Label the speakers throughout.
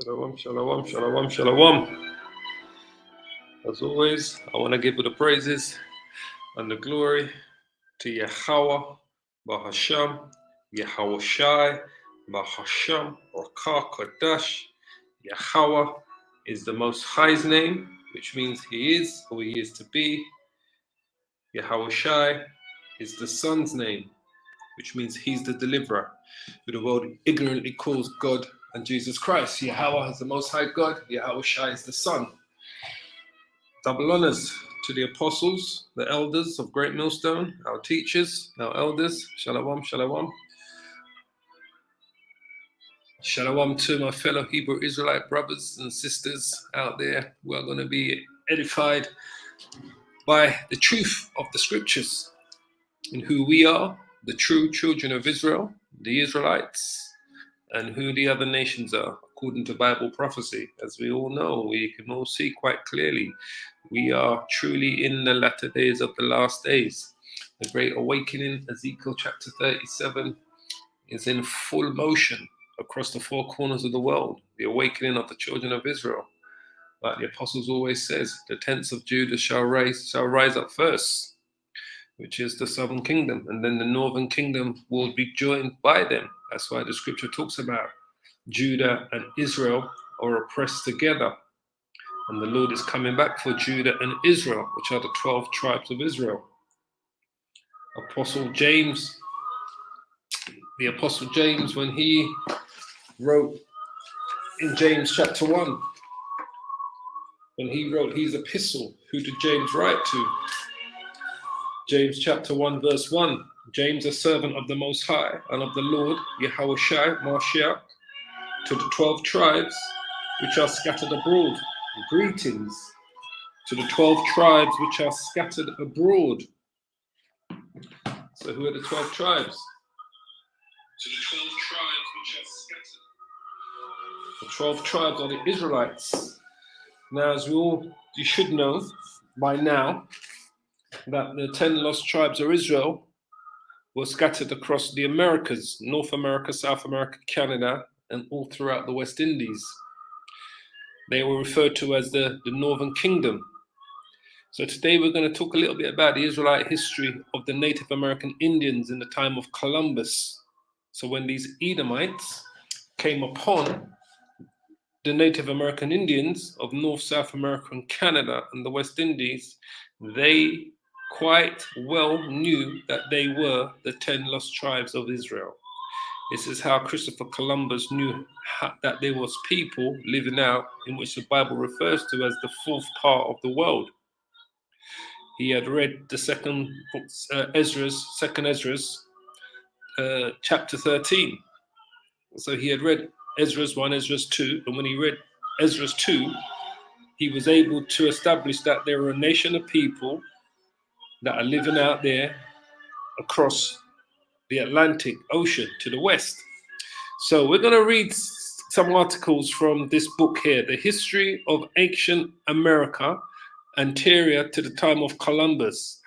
Speaker 1: Shalom, shalom, shalom, shalom. As always, I want to give all the praises and the glory to Yahweh, Bahasham, Yahweh Shai, Bahasham, Rakah Kodash. Yahweh is the Most High's name, which means He is who He is to be. Yahweh Shai is the Son's name, which means He's the deliverer, who the world ignorantly calls God and Jesus Christ. Yahweh is the Most High God, Yahweh Shai is the Son. Double honors to the apostles, the elders of Great Millstone, our teachers, our elders. Shalom, shalom. Shalom to my fellow Hebrew Israelite brothers and sisters out there who are going to be edified by the truth of the scriptures and who we are, the true children of Israel, the Israelites, and who the other nations are, according to Bible prophecy. As we all know, we can all see quite clearly, we are truly in the latter days of the last days. The Great Awakening, Ezekiel chapter 37, is in full motion across the four corners of the world. The awakening of the children of Israel. Like the apostles always says, the tents of Judah shall rise up first, which is the southern kingdom, and then the northern kingdom will be joined by them. That's why the scripture talks about Judah and Israel are oppressed together, and the Lord is coming back for Judah and Israel, which are the 12 tribes of Israel. The Apostle James, when he wrote in James chapter 1, when he wrote his epistle, who did James write to? James chapter 1 verse 1, James, a servant of the Most High and of the Lord, Yahweh Shai, Mashiach, to the 12 tribes which are scattered abroad. Greetings to the 12 tribes which are scattered abroad. So who are the 12 tribes? To the 12 tribes which are scattered. The 12 tribes are the Israelites. Now, as you should know by now, that the 10 lost tribes of Israel were scattered across the Americas, North America, South America, Canada, and all throughout the West Indies. They were referred to as the Northern Kingdom. So today we're going to talk a little bit about the Israelite history of the Native American Indians in the time of Columbus. So when these Edomites came upon the Native American Indians of North, South America, and Canada and the West Indies, they quite well knew that they were the 10 lost tribes of Israel. This is how Christopher Columbus knew that there was people living out in which the Bible refers to as the fourth part of the world. He had read the second Ezra's, chapter 13. So he had read Ezra's 1, Ezra's 2, and when he read Ezra's 2, he was able to establish that there are a nation of people that are living out there across the Atlantic Ocean to the west. So we're going to read some articles from this book here, The History of Ancient America, Anterior to the Time of Columbus,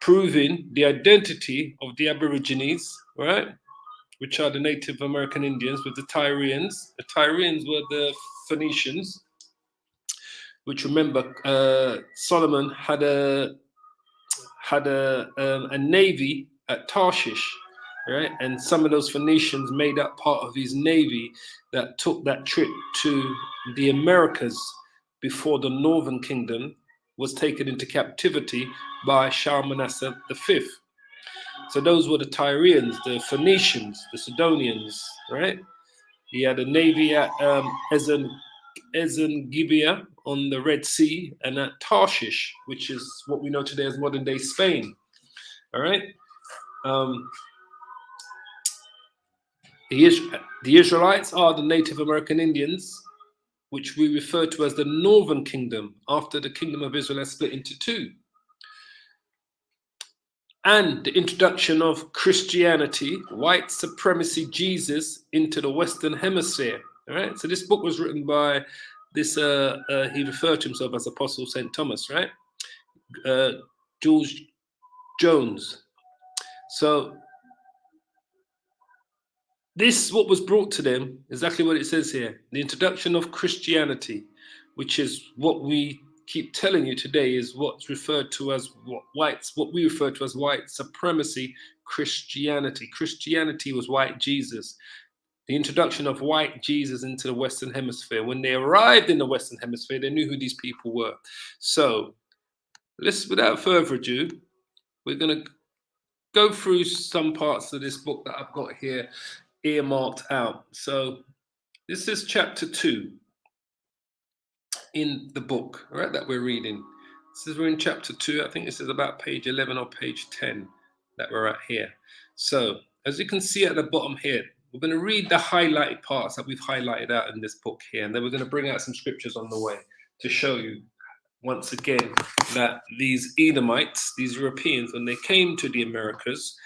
Speaker 1: proving the identity of the Aborigines, right, which are the Native American Indians, with the Tyrians. The Tyrians were the Phoenicians, which, remember, Solomon had a navy at Tarshish, right? And some of those Phoenicians made up part of his navy that took that trip to the Americas before the Northern Kingdom was taken into captivity by Shalmaneser V. So those were the Tyrians, the Phoenicians, the Sidonians, right? He had a navy at Ezengibea on the Red Sea, and at Tarshish, which is what we know today as modern day Spain. All right. The Israelites are the Native American Indians, which we refer to as the Northern Kingdom, after the Kingdom of Israel has split into two. And the introduction of Christianity, white supremacy Jesus, into the Western Hemisphere. All right. So this book was written by this, he referred to himself as Apostle St. Thomas, right? George Jones. So This, what was brought to them, exactly what it says here, the introduction of Christianity, which is what we keep telling you today is what's referred to as what we refer to as white supremacy Christianity. Christianity was white Jesus. The introduction of white Jesus into the Western Hemisphere. When they arrived in the Western Hemisphere, they knew who these people were. So let's, without further ado, we're going to go through some parts of this book that I've got here earmarked out. So this is chapter 2 in the book, right, that we're reading. This is, we're in chapter 2. I think this is about page 11 or page 10 that we're at here. So as you can see at the bottom here, we're going to read the highlighted parts that we've highlighted out in this book here, and then we're going to bring out some scriptures on the way to show you once again that these Edomites, these Europeans, when they came to the Americas,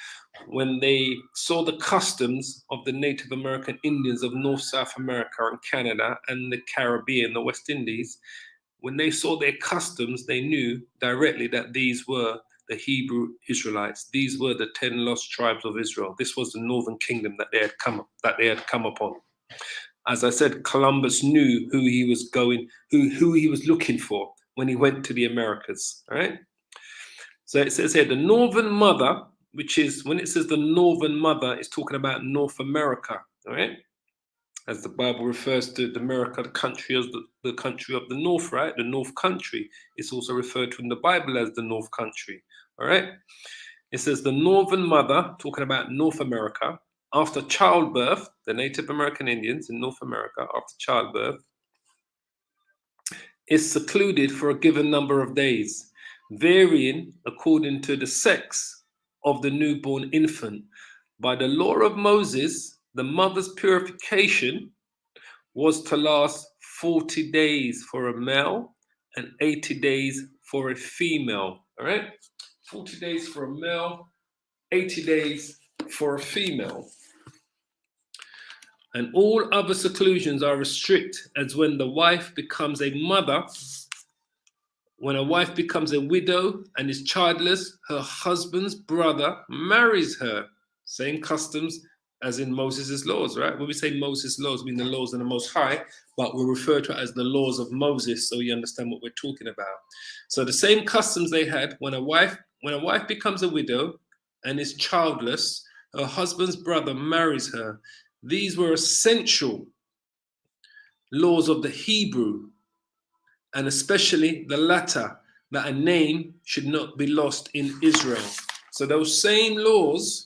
Speaker 1: when they saw the customs of the Native American Indians of North, South America and Canada and the Caribbean, the West Indies, when they saw their customs, they knew directly that these were the Hebrew Israelites. These were the 10 lost tribes of Israel. This was the northern kingdom that they had come upon. As I said, Columbus knew who he was going, who he was looking for when he went to the Americas. All right. So it says here, the northern mother, which is, when it says the northern mother, it's talking about North America. All right. As the Bible refers to America, the country as the country of the North, right? The North country. It's also referred to in the Bible as the North country. All right. It says the northern mother, talking about North America, after childbirth, the Native American Indians in North America, after childbirth, is secluded for a given number of days, varying according to the sex of the newborn infant. By the law of Moses, the mother's purification was to last 40 days for a male and 80 days for a female. All right? 40 days for a male, 80 days for a female. And all other seclusions are restricted as when the wife becomes a mother. When a wife becomes a widow and is childless, her husband's brother marries her. Same customs as in Moses' laws, right? When we say Moses' laws, we mean the laws of the Most High, but we refer to it as the laws of Moses, so you understand what we're talking about. So the same customs they had when a wife becomes a widow and is childless, her husband's brother marries her. These were essential laws of the Hebrew, and especially the latter, that a name should not be lost in Israel. So those same laws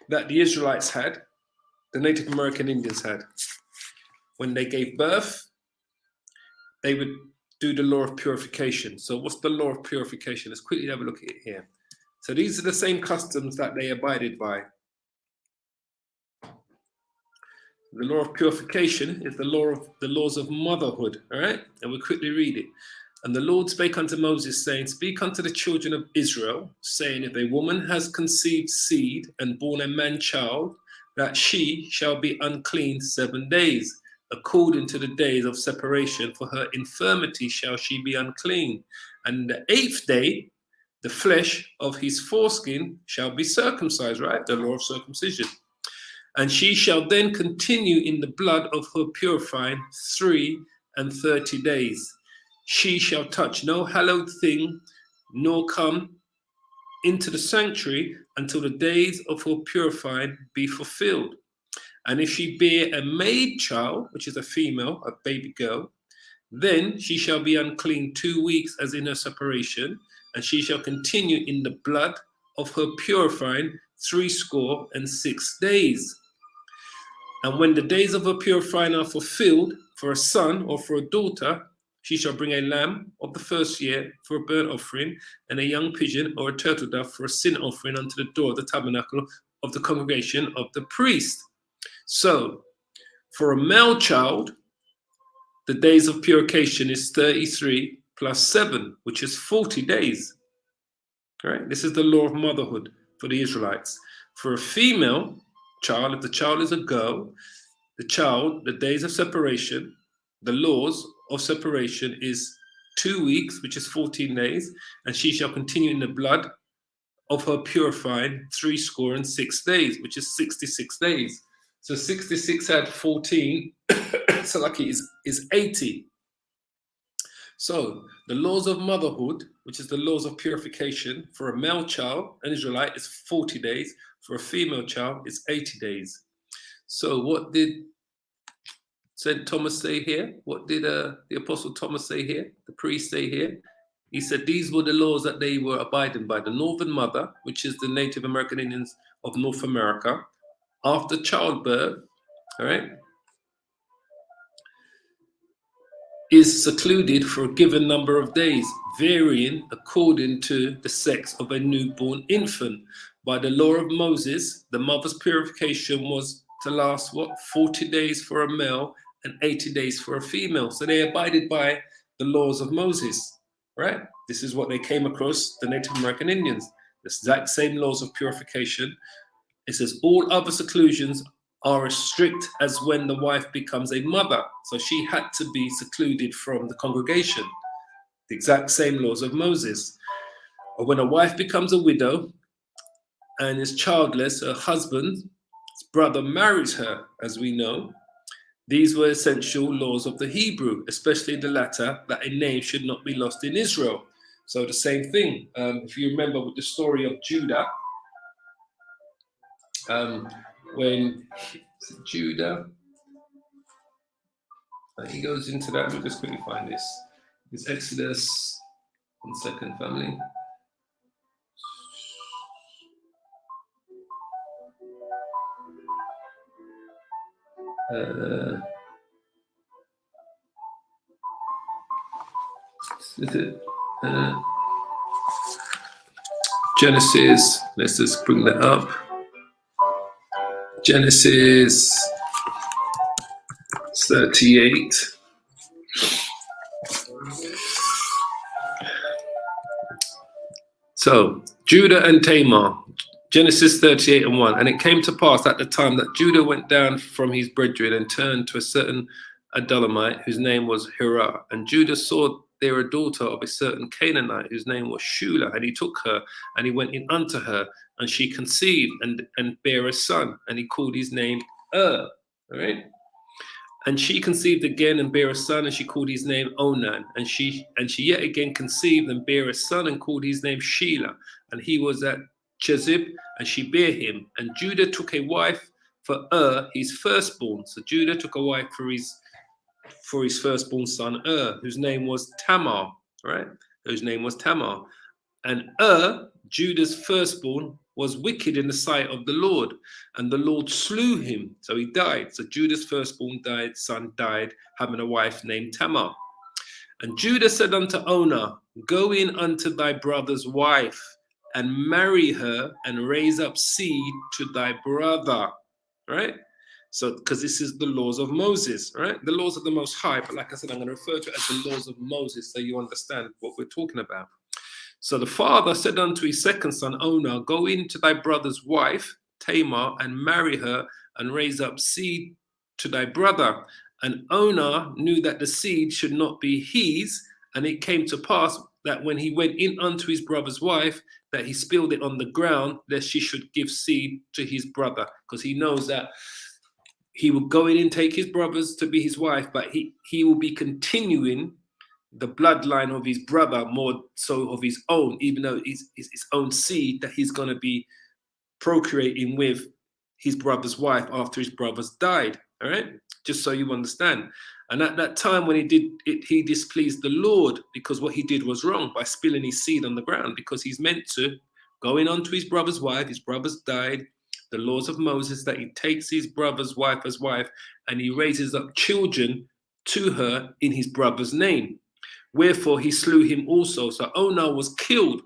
Speaker 1: that the Israelites had, the Native American Indians had. When they gave birth, they would do the law of purification. So what's the law of purification? Let's quickly have a look at it here. So these are the same customs that they abided by. The law of purification is the laws of motherhood, all right? And we'll quickly read it. And the Lord spake unto Moses, saying, Speak unto the children of Israel, saying, If a woman has conceived seed and born a man child, that she shall be unclean 7 days. According to the days of separation, for her infirmity shall she be unclean. And the 8th day, the flesh of his foreskin shall be circumcised, right? The law of circumcision. And she shall then continue in the blood of her purifying 33 days. She shall touch no hallowed thing, nor come into the sanctuary until the days of her purifying be fulfilled. And if she bear a maid child, which is a female, a baby girl, then she shall be unclean 2 weeks as in her separation, and she shall continue in the blood of her purifying 66 days. And when the days of her purifying are fulfilled, for a son or for a daughter, she shall bring a lamb of the first year for a burnt offering, and a young pigeon or a turtle dove for a sin offering unto the door of the tabernacle of the congregation of the priest. So, for a male child, the days of purification is 33 plus 7, which is 40 days. All right? This is the law of motherhood for the Israelites. For a female child, if the child is a girl, the days of separation, the laws of separation is 2 weeks, which is 14 days, and she shall continue in the blood of her purifying 66 days, which is 66 days. So 66 had 14. So lucky is 80. So the laws of motherhood, which is the laws of purification, for a male child, an Israelite, is 40 days. For a female child, it's 80 days. So what did St. Thomas say here? What did the Apostle Thomas say here? The priest say here? He said these were the laws that they were abiding by. The Northern Mother, which is the Native American Indians of North America, after childbirth, all right, is secluded for a given number of days, varying according to the sex of a newborn infant. By the law of Moses, the mother's purification was to last, 40 days for a male and 80 days for a female. So they abided by the laws of Moses, right? This is what they came across, the Native American Indians. The exact same laws of purification. It says all other seclusions are as strict as when the wife becomes a mother. So she had to be secluded from the congregation. The exact same laws of Moses. Or when a wife becomes a widow and is childless, her husband's brother marries her, as we know. These were essential laws of the Hebrew, especially the latter, that a name should not be lost in Israel. So the same thing. If you remember with the story of Judah, when Judah, he goes into that. Let me just quickly find this. It's Exodus. 1 second, family. Is it Genesis? Let's just bring that up. Genesis 38. So Judah and Tamar, Genesis 38 and 1. And it came to pass at the time that Judah went down from his brethren and turned to a certain Adullamite whose name was Hirah. And Judah saw there a daughter of a certain Canaanite whose name was Shula. And he took her and he went in unto her, and she conceived and bare a son, and he called his name All right. And she conceived again and bare a son, and she called his name Onan. And she yet again conceived and bare a son, and called his name Shelah. And he was at Chezib, and she bare him. And Judah took a wife for his firstborn. So Judah took a wife for his firstborn son whose name was Tamar. Right? Whose name was Tamar. And Judah's firstborn, was wicked in the sight of the Lord, and the Lord slew him, so he died. So Judah's firstborn son died, having a wife named Tamar. And Judah said unto Onah, go in unto thy brother's wife, and marry her, and raise up seed to thy brother. Right? So, because this is the laws of Moses, right? The laws of the Most High, but like I said, I'm going to refer to it as the laws of Moses, so you understand what we're talking about. So the father said unto his second son, Onah, go in to thy brother's wife, Tamar, and marry her, and raise up seed to thy brother. And Onah knew that the seed should not be his, and it came to pass that when he went in unto his brother's wife, that he spilled it on the ground, lest she should give seed to his brother, because he knows that he will go in and take his brothers to be his wife, but he will be continuing the bloodline of his brother, more so of his own, even though it's his own seed that he's going to be procreating with his brother's wife after his brothers died. All right, just so you understand. And at that time when he did it, he displeased the Lord, because what he did was wrong by spilling his seed on the ground, because he's meant to go in onto his brother's wife. His brothers died. The laws of Moses that he takes his brother's wife as wife, and he raises up children to her in his brother's name. Wherefore he slew him also. So Onah was killed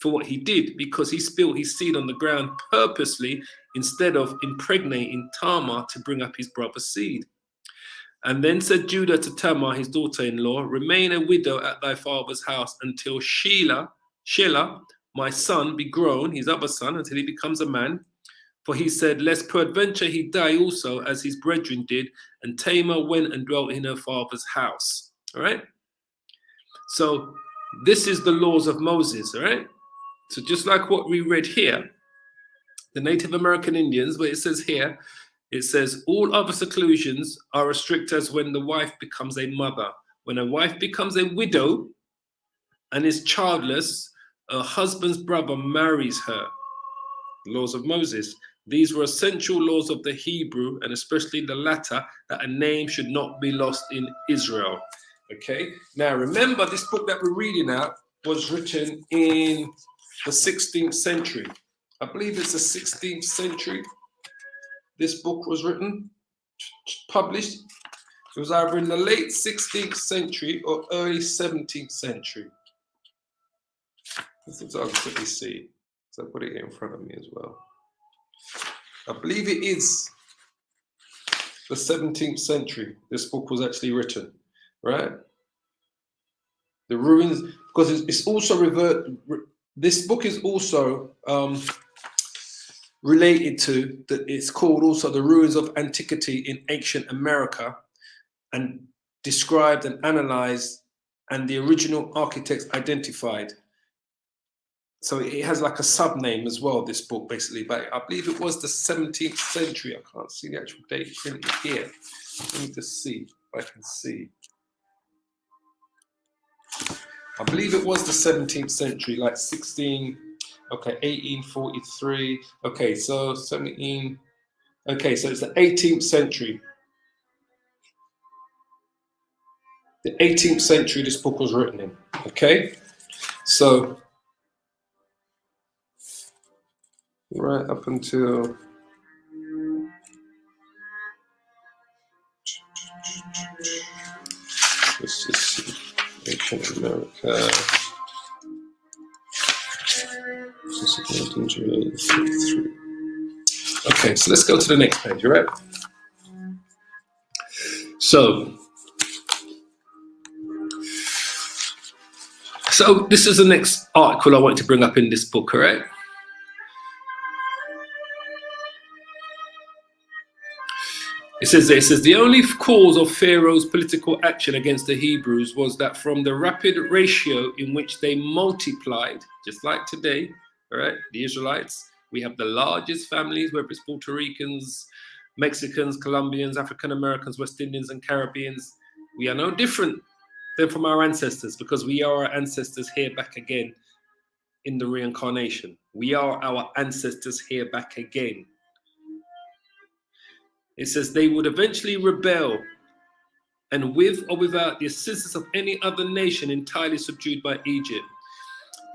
Speaker 1: for what he did, because he spilled his seed on the ground purposely, instead of impregnating Tamar to bring up his brother's seed. And then said Judah to Tamar, his daughter-in-law, remain a widow at thy father's house until Shelah, my son, be grown, his other son, until he becomes a man. For he said, lest peradventure he die also, as his brethren did. And Tamar went and dwelt in her father's house. All right? So this is the laws of Moses, all right? So just like what we read here, the Native American Indians, where it says here, It says all other seclusions are as strict as when the wife becomes a mother. When a wife becomes a widow and is childless, her husband's brother marries her. Laws of Moses. These were essential laws of the Hebrew, and especially the latter, that a name should not be lost in Israel. Okay, now remember, this book that we're reading out was written in the 16th century. I believe it's the 16th century. This book was written, published. It was either in the late 16th century or early 17th century. This is what I'll quickly see. So I put it here in front of me as well. I believe it is the 17th century. This book was actually written, right? The ruins, because it's also this book is also related to, it's called also the ruins of antiquity in ancient America, and described and analyzed, and the original architects identified. So it has like a sub name as well, this book basically, but I believe it was the 17th century. I can't see the actual date printed here. Let me just see if I can see. I believe it was the 17th century, like 1843. Okay, so 17, okay, so it's the 18th century. The 18th century this book was written in, okay? So, right up until, let's just see, ancient America. Okay, so let's go to the next page, all right? So this is the next article I want to bring up in this book, all right? It says the only cause of Pharaoh's political action against the Hebrews was that from the rapid ratio in which they multiplied, just like today, all right, the Israelites, we have the largest families, whether it's Puerto Ricans, Mexicans, Colombians, African Americans, West Indians, and Caribbeans. We are no different than from our ancestors, because we are our ancestors here back again in the reincarnation. We are our ancestors here back again. It says they would eventually rebel, and with or without the assistance of any other nation entirely subdued by Egypt.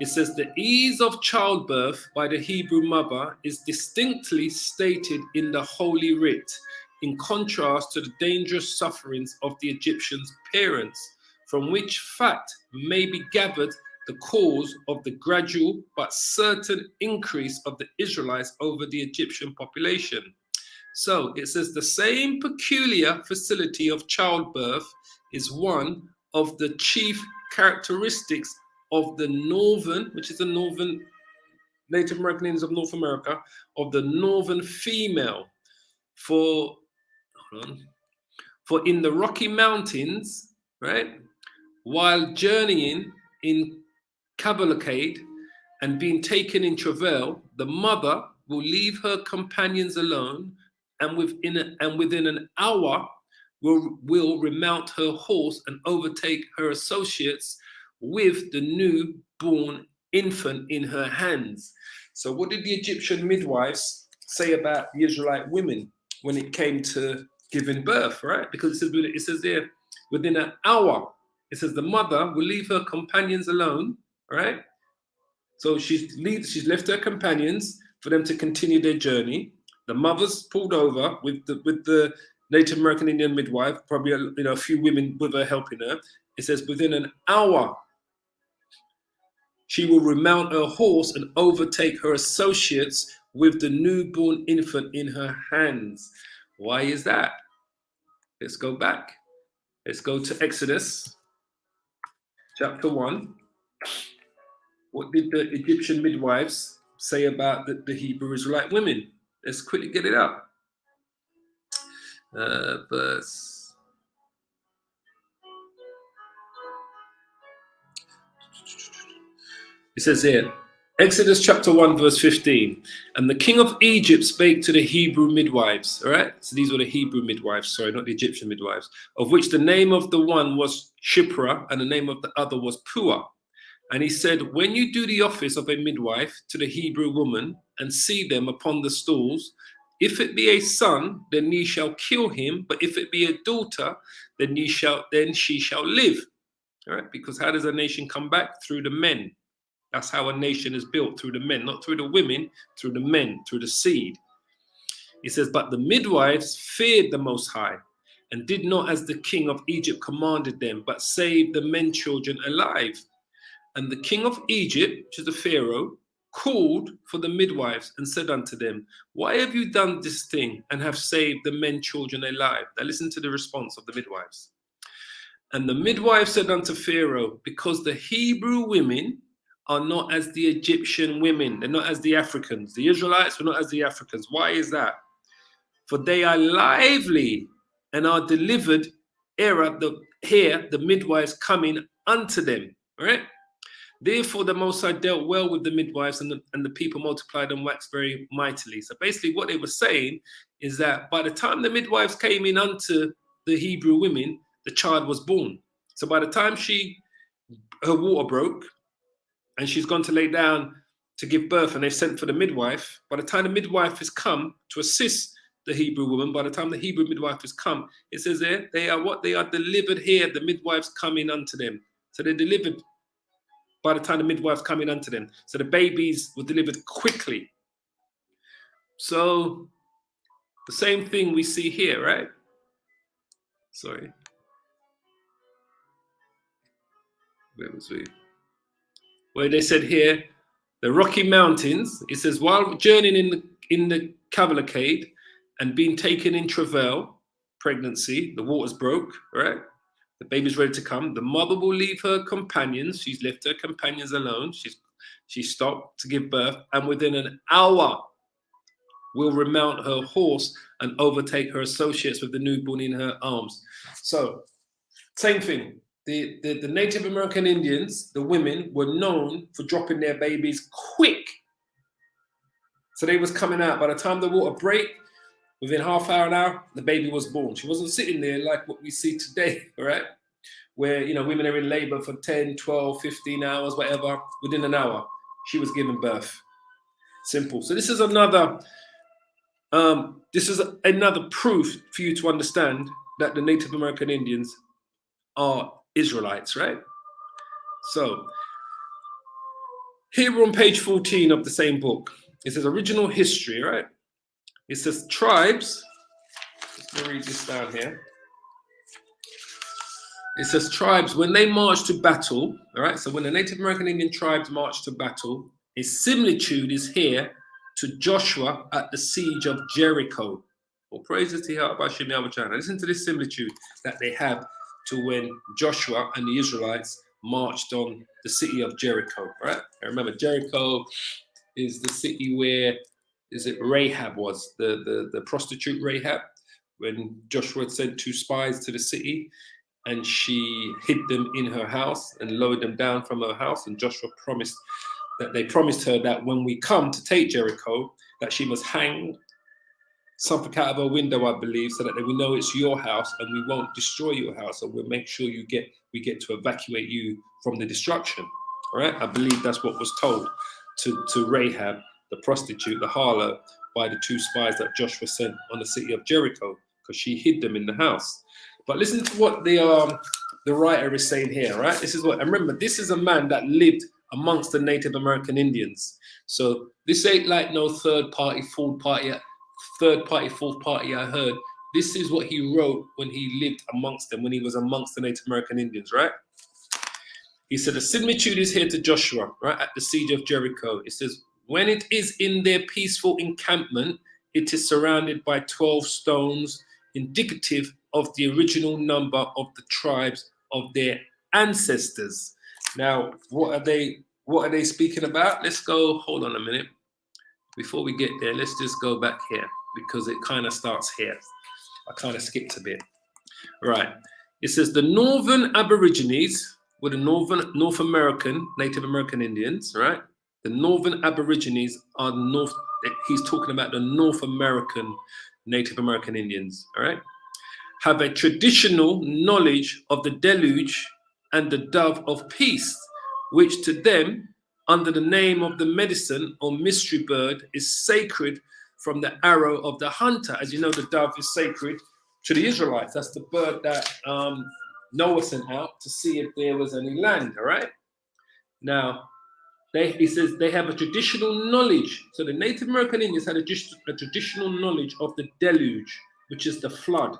Speaker 1: It says the ease of childbirth by the Hebrew mother is distinctly stated in the Holy Writ, in contrast to the dangerous sufferings of the Egyptians' parents, from which fact may be gathered the cause of the gradual but certain increase of the Israelites over the Egyptian population. So it says the same peculiar facility of childbirth is one of the chief characteristics of the northern, which is the northern Native American Indians of North America, of the northern female. For in the Rocky Mountains, right, while journeying in cavalcade and being taken in travail, the mother will leave her companions alone, and within an hour will remount her horse and overtake her associates with the newborn infant in her hands. So what did the Egyptian midwives say about the Israelite women when it came to giving birth, right? Because it says there, within an hour, it says the mother will leave her companions alone, right? So she's left her companions for them to continue their journey. The mother's pulled over with the Native American Indian midwife, probably a few women with her helping her. It says within an hour, she will remount her horse and overtake her associates with the newborn infant in her hands. Why is that? Let's go back. Let's go to Exodus chapter 1. What did the Egyptian midwives say about the Hebrew Israelite women? Let's quickly get it up. Verse. It says here, Exodus chapter 1, verse 15. And the king of Egypt spake to the Hebrew midwives. All right. So these were the Hebrew midwives, sorry, not the Egyptian midwives, of which the name of the one was Shipra and the name of the other was Puah. And he said, when you do the office of a midwife to the Hebrew woman and see them upon the stools, if it be a son, then ye shall kill him. But if it be a daughter, then she shall live. All right. Because how does a nation come back? Through the men. That's how a nation is built, through the men, not through the women, through the men, through the seed. He says, but the midwives feared the Most High and did not as the king of Egypt commanded them, but saved the men children alive. And the king of Egypt, which is the Pharaoh, called for the midwives and said unto them, why have you done this thing and have saved the men children alive? Now listen to the response of the midwives. And the midwife said unto Pharaoh, because the Hebrew women are not as the Egyptian women. They're not as the Africans. The Israelites were not as the Africans. Why is that? For they are lively and are delivered here the midwives coming unto them. All right? Therefore, the Most High dealt well with the midwives and the people multiplied and waxed very mightily. So basically what they were saying is that by the time the midwives came in unto the Hebrew women, the child was born. So by the time her water broke, and she's gone to lay down to give birth, and they've sent for the midwife. By the time the midwife has come to assist the Hebrew woman, by the time the Hebrew midwife has come, it says there, they are what? They are delivered here, the midwives coming unto them. So they're delivered by the time the midwives coming unto them. So the babies were delivered quickly. So the same thing we see here, right? Sorry. Where was we? Where they said here, the Rocky Mountains, it says, while journeying in the cavalcade and being taken in travail, pregnancy, the waters broke, right? The baby's ready to come. The mother will leave her companions. She's left her companions alone. She stopped to give birth, and within an hour will remount her horse and overtake her associates with the newborn in her arms. So, same thing. The Native American Indians, the women, were known for dropping their babies quick. So they was coming out. By the time the water break, within half hour, an hour, the baby was born. She wasn't sitting there like what we see today, right? Where, women are in labor for 10, 12, 15 hours, whatever. Within an hour, she was giving birth. Simple. So this is another proof for you to understand that the Native American Indians are Israelites, right? So here on page 14 of the same book, it says original history, right? It says tribes. Let me read this down here. It says tribes, when they march to battle, all right? So when the Native American Indian tribes march to battle, a similitude is here to Joshua at the siege of Jericho. Well, praises to Yahweh Hashem Yahweh. Listen to this similitude that they have to when Joshua and the Israelites marched on the city of Jericho, right? I remember Jericho is the city where, Rahab was, the prostitute Rahab, when Joshua had sent 2 spies to the city and she hid them in her house and lowered them down from her house, and Joshua promised her that when we come to take Jericho, that she must hang something out of her window, I believe, so that we know it's your house and we won't destroy your house, and we'll make sure we get to evacuate you from the destruction. All right, I believe that's what was told to Rahab, the prostitute, the harlot, by the 2 spies that Joshua sent on the city of Jericho, because she hid them in the house. But listen to what the writer is saying here, right? This is what, and remember, this is a man that lived amongst the Native American Indians. So this ain't like no third party, fourth party I heard. This is what he wrote when he lived amongst them, when he was amongst the Native American Indians, right? He said, the similitude is here to Joshua, right, at the siege of Jericho. It says, when it is in their peaceful encampment, it is surrounded by 12 stones, indicative of the original number of the tribes of their ancestors. Now, what are they speaking about? Let's go, hold on a minute. Before we get there, let's just go back here, because it kind of starts here. I kind of skipped a bit. Right. It says the northern Aborigines were the North American, Native American Indians, right? The northern Aborigines are North. He's talking about the North American Native American Indians. All right, have a traditional knowledge of the deluge and the dove of peace, which to them, under the name of the medicine or mystery bird, is sacred from the arrow of the hunter. As you know, the dove is sacred to the Israelites. That's the bird that Noah sent out to see if there was any land. All right. Now, he says they have a traditional knowledge. So the Native American Indians had a traditional knowledge of the deluge, which is the flood,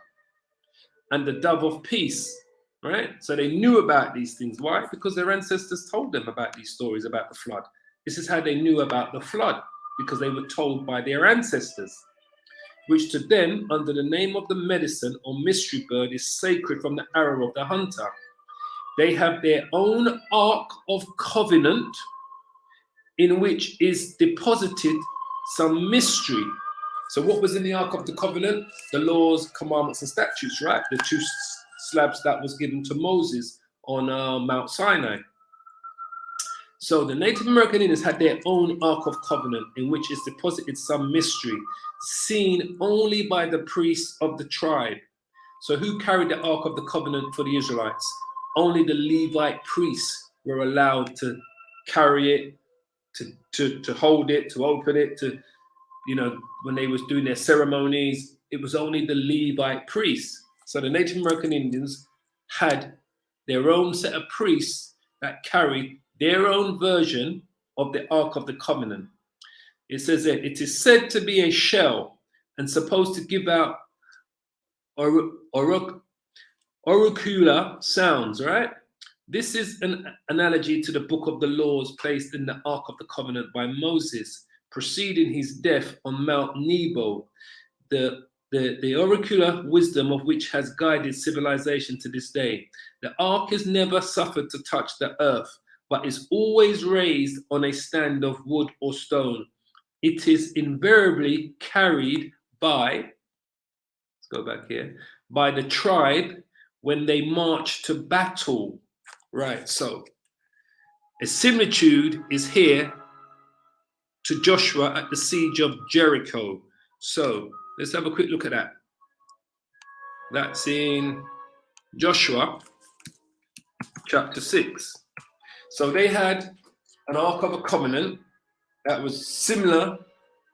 Speaker 1: and the dove of peace. Right? So they knew about these things. Why? Because their ancestors told them about these stories about the flood. This is how they knew about the flood, because they were told by their ancestors, which to them, under the name of the medicine or mystery bird, is sacred from the arrow of the hunter. They have their own ark of covenant, in which is deposited some mystery. So what was in the ark of the covenant? The laws, commandments, and statutes, right? The two slabs that was given to Moses on Mount Sinai. So the Native American Indians had their own Ark of Covenant, in which is deposited some mystery, seen only by the priests of the tribe. So who carried the Ark of the Covenant for the Israelites? Only the Levite priests were allowed to carry it, to hold it, to open it, to, you know, when they was doing their ceremonies, it was only the Levite priests. So the Native American Indians had their own set of priests that carried their own version of the Ark of the Covenant. It says that it is said to be a shell and supposed to give out auricular sounds, right? This is an analogy to the book of the laws placed in the Ark of the Covenant by Moses, preceding his death on Mount Nebo. The auricular wisdom of which has guided civilization to this day. The ark is never suffered to touch the earth, but is always raised on a stand of wood or stone. It is invariably carried by, let's go back here, by the tribe when they march to battle. Right, so a similitude is here to Joshua at the siege of Jericho. So let's have a quick look at that. That's in Joshua chapter 6. So they had an Ark of a Covenant that was similar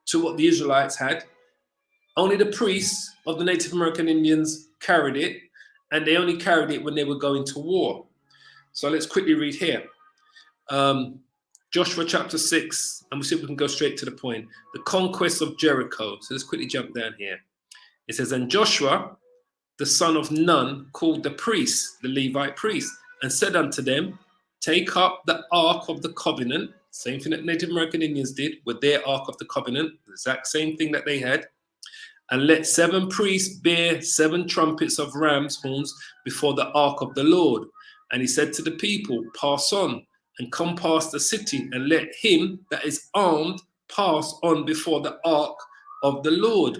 Speaker 1: to what the Israelites had. Only the priests of the Native American Indians carried it, and they only carried it when they were going to war. So let's quickly read here. Joshua chapter 6, and we'll see if we can go straight to the point. The conquest of Jericho. So let's quickly jump down here. It says, and Joshua, the son of Nun, called the priests, the Levite priests, and said unto them, take up the Ark of the Covenant, same thing that Native American Indians did with their Ark of the Covenant, the exact same thing that they had, and let 7 priests bear 7 trumpets of ram's horns before the Ark of the Lord. And he said to the people, pass on, and come past the city, and let him that is armed pass on before the ark of the Lord.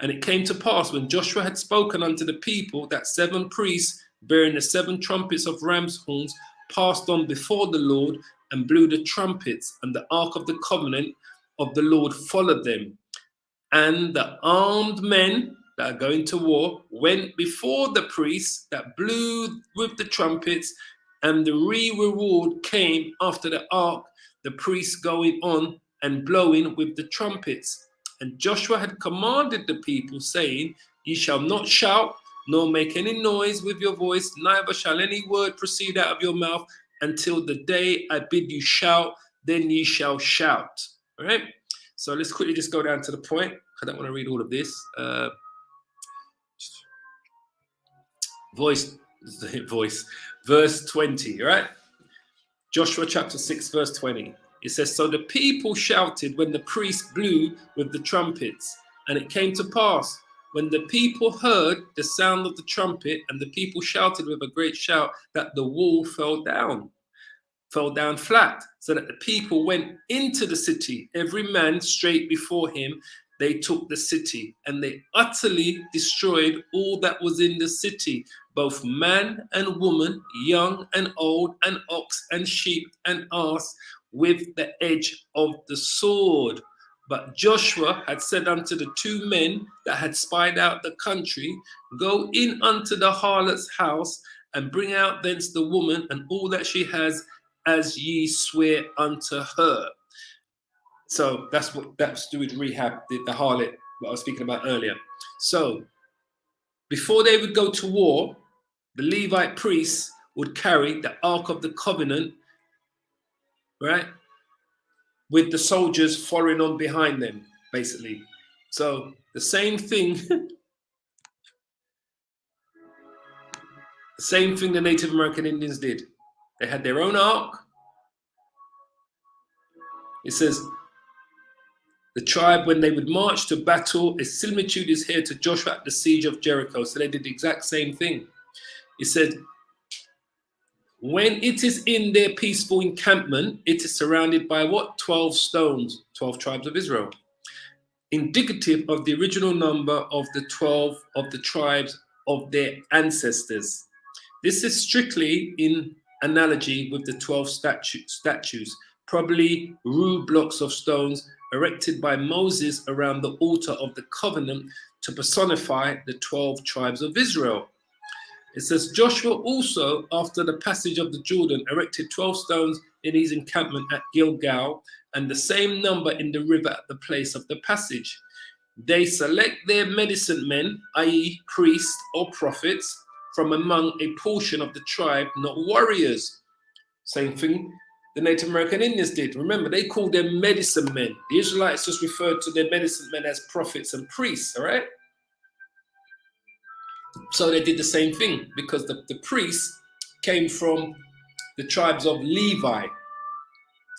Speaker 1: And it came to pass, when Joshua had spoken unto the people, that 7 priests bearing the 7 trumpets of ram's horns passed on before the Lord and blew the trumpets, and the ark of the covenant of the Lord followed them. And the armed men that are going to war went before the priests that blew with the trumpets, and the reward came after the ark, the priests going on and blowing with the trumpets. And Joshua had commanded the people, saying, ye shall not shout, nor make any noise with your voice, neither shall any word proceed out of your mouth until the day I bid you shout, then ye shall shout. All right? So let's quickly just go down to the point. I don't want to read all of this. Verse 20, all right? Joshua chapter 6, verse 20. It says, so the people shouted when the priest blew with the trumpets. And it came to pass, when the people heard the sound of the trumpet, and the people shouted with a great shout, that the wall fell down flat, so that the people went into the city, every man straight before him. They took the city, and they utterly destroyed all that was in the city, both man and woman, young and old, and ox and sheep and ass, with the edge of the sword. But Joshua had said unto the 2 men that had spied out the country, Go in unto the harlot's house, and bring out thence the woman and all that she has, as ye swear unto her. So that's to do with Rahab, the harlot, what I was speaking about earlier. So before they would go to war, the Levite priests would carry the Ark of the Covenant, right, with the soldiers following on behind them, basically. So the same thing, the same thing the Native American Indians did. They had their own ark. It says, the tribe, when they would march to battle, a similitude is here to Joshua at the siege of Jericho. So they did the exact same thing. It said, when it is in their peaceful encampment, it is surrounded by what? 12 stones, 12 tribes of Israel. Indicative of the original number of the 12 of the tribes of their ancestors. This is strictly in analogy with the 12 statues, probably rude blocks of stones erected by Moses around the altar of the covenant to personify the 12 tribes of Israel. It says, Joshua also, after the passage of the Jordan, erected 12 stones in his encampment at Gilgal, and the same number in the river at the place of the passage. They select their medicine men, i.e. priests or prophets, from among a portion of the tribe, not warriors. Same thing the Native American Indians did. Remember, they called them medicine men. The Israelites just referred to their medicine men as prophets and priests, all right? So they did the same thing, because the priests came from the tribes of Levi,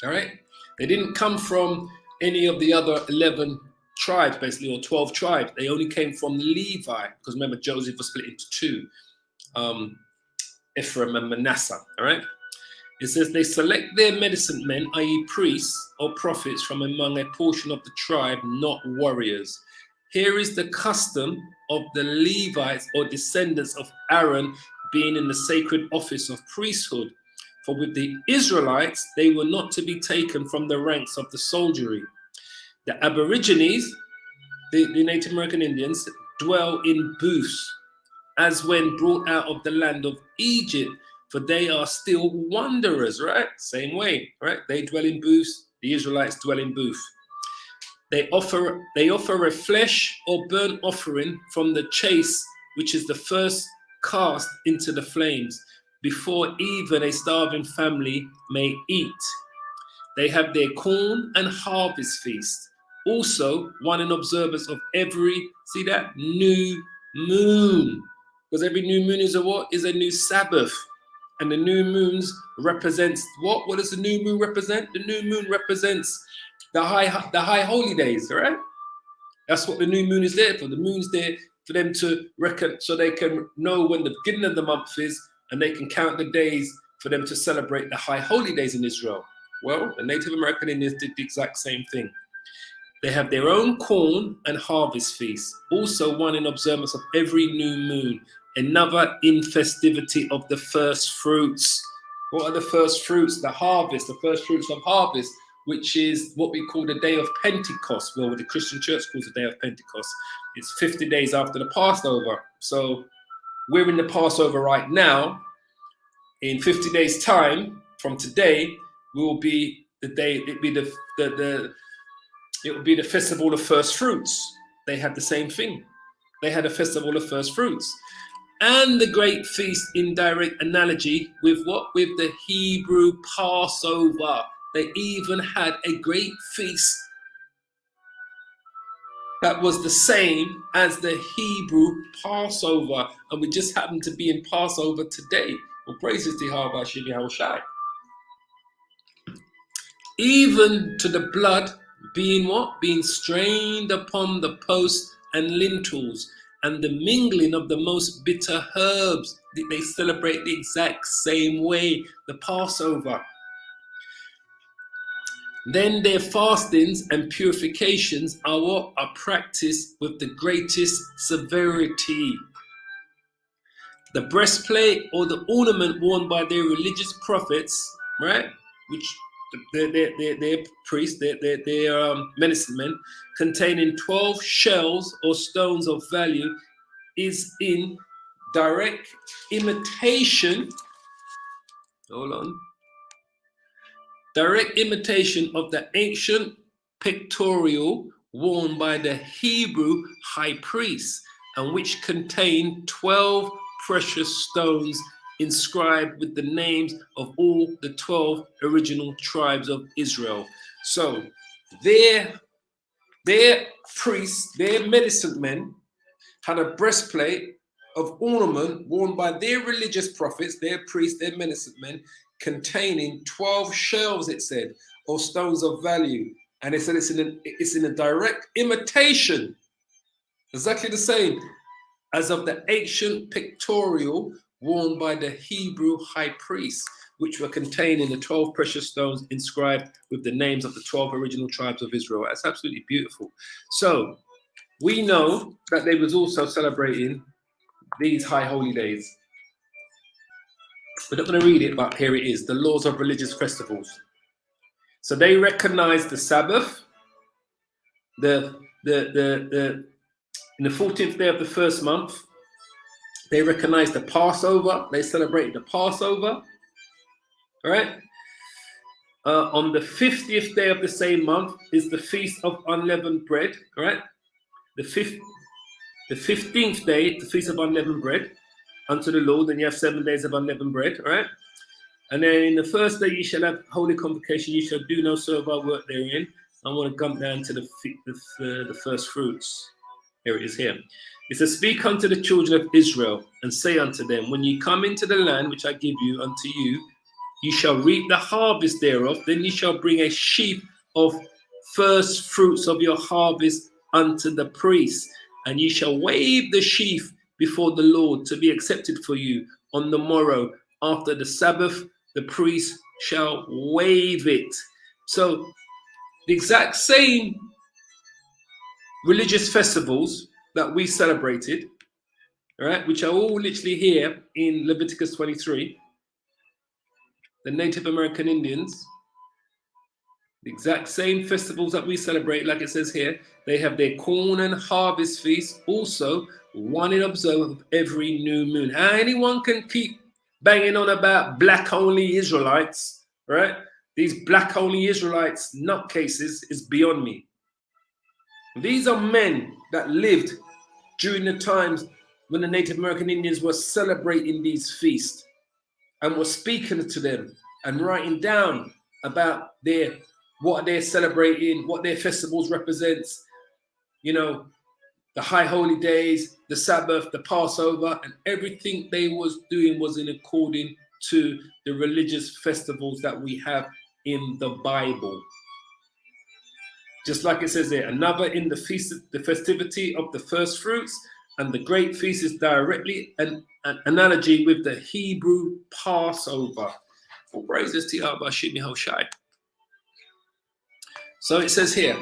Speaker 1: all right? They didn't come from any of the other 11 tribes, basically, or 12 tribes. They only came from Levi, because remember, Joseph was split into 2, Ephraim and Manasseh, all right? It says they select their medicine men, i.e. priests or prophets from among a portion of the tribe, not warriors. Here is the custom of the Levites or descendants of Aaron being in the sacred office of priesthood. For with the Israelites, they were not to be taken from the ranks of the soldiery. The Aborigines, the Native American Indians, dwell in booths, as when brought out of the land of Egypt, for they are still wanderers, right? Same way, right? They dwell in booths, the Israelites dwell in booths. They offer a flesh or burnt offering from the chase, which is the first cast into the flames, before even a starving family may eat. They have their corn and harvest feast. Also, one in observance of every, see that, new moon. Because every new moon is a what? Is a new Sabbath. And the new moons represents what? What does the new moon represent? The new moon represents the high holy days, all right? That's what the new moon is there for. The moon's there for them to reckon, so they can know when the beginning of the month is, and they can count the days for them to celebrate the high holy days in Israel. Well, the Native American Indians did the exact same thing. They have their own corn and harvest feast, also one in observance of every new moon, another in festivity of the first fruits. What are the first fruits? The harvest, the first fruits of harvest, which is what we call the day of Pentecost. Well, what the Christian church calls the day of Pentecost. It's 50 days after the Passover. So we're in the Passover right now. In 50 days' time from today, will be the day, it will be the festival of first fruits. They had the same thing. They had a festival of first fruits. And the great feast in direct analogy with what? With the Hebrew Passover. They even had a great feast that was the same as the Hebrew Passover. And we just happen to be in Passover today. Well, praises to Yahweh Hashem Yahushai. Even to the blood being what? Being strained upon the posts and lintels, and the mingling of the most bitter herbs. They celebrate the exact same way, the Passover. Then their fastings and purifications are what? Are practiced with the greatest severity. The breastplate or the ornament worn by their religious prophets, right? Which their priests, their medicine men, containing 12 shells or stones of value, is in direct imitation. Hold on. Direct imitation of the ancient pictorial worn by the Hebrew high priest, and which contained 12 precious stones inscribed with the names of all the 12 original tribes of Israel. So their priests, their medicine men, had a breastplate of ornament worn by their religious prophets, their priests, their medicine men, containing 12 shells, it said, or stones of value. And it said it's in a direct imitation, exactly the same as of the ancient pictorial worn by the Hebrew high priest, which were contained in the 12 precious stones inscribed with the names of the 12 original tribes of Israel. That's absolutely beautiful. So we know that they was also celebrating these high holy days. We're not going to read it, but here it is, the laws of religious festivals. So they recognize the Sabbath, in the 14th day of the first month. They recognize the Passover. They celebrate the Passover. All right. On the 50th day of the same month is the Feast of Unleavened Bread. All right. The 15th day, the Feast of Unleavened Bread unto the Lord, and you have 7 days of unleavened bread. All right. And then in the first day you shall have holy convocation. You shall do no servile work therein. I want to come down to the first fruits. Here it is here. It says, speak unto the children of Israel and say unto them, when ye come into the land which I give you unto you, ye shall reap the harvest thereof. Then ye shall bring a sheaf of first fruits of your harvest unto the priest. And ye shall wave the sheaf before the Lord to be accepted for you on the morrow. After the Sabbath, the priest shall wave it. So the exact same religious festivals that we celebrated, all right, which are all literally here in Leviticus 23, the Native American Indians, the exact same festivals that we celebrate, like it says here, they have their corn and harvest feast, also one in observe of every new moon. How anyone can keep banging on about black only Israelites, right? These black only Israelites nutcases is beyond me. These are men that lived during the times when the Native American Indians were celebrating these feasts and were speaking to them and writing down about what they're celebrating, what their festivals represents, you know, the high holy days, the Sabbath, the Passover, and everything they was doing was in according to the religious festivals that we have in the Bible. Just like it says there, another in the feast, the festivity of the first fruits, and the great feast is directly an analogy with the Hebrew Passover. All praises to Yahweh Shimi Hoshai. So it says here,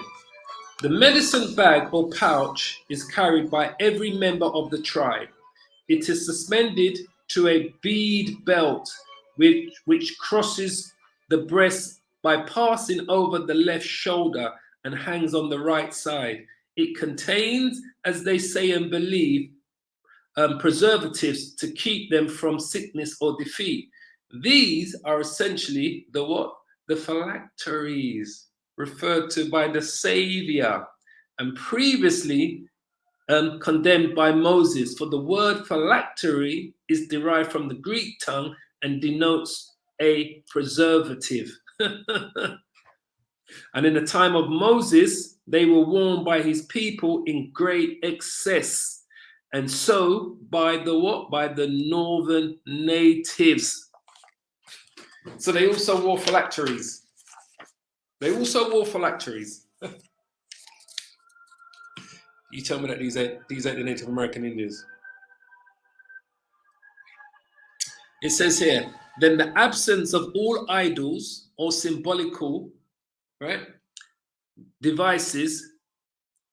Speaker 1: the medicine bag or pouch is carried by every member of the tribe. It is suspended to a bead belt which crosses the breast by passing over the left shoulder and hangs on the right side. It contains, as they say and believe, preservatives to keep them from sickness or defeat. These are essentially the what? The phylacteries referred to by the Savior and previously condemned by Moses. For the word phylactery is derived from the Greek tongue and denotes a preservative. And in the time of Moses, they were worn by his people in great excess. And so by the what? By the northern natives. So they also wore phylacteries. They also wore phylacteries. You tell me that these ain't the Native American Indians. It says here, then the absence of all idols or symbolical, right, devices,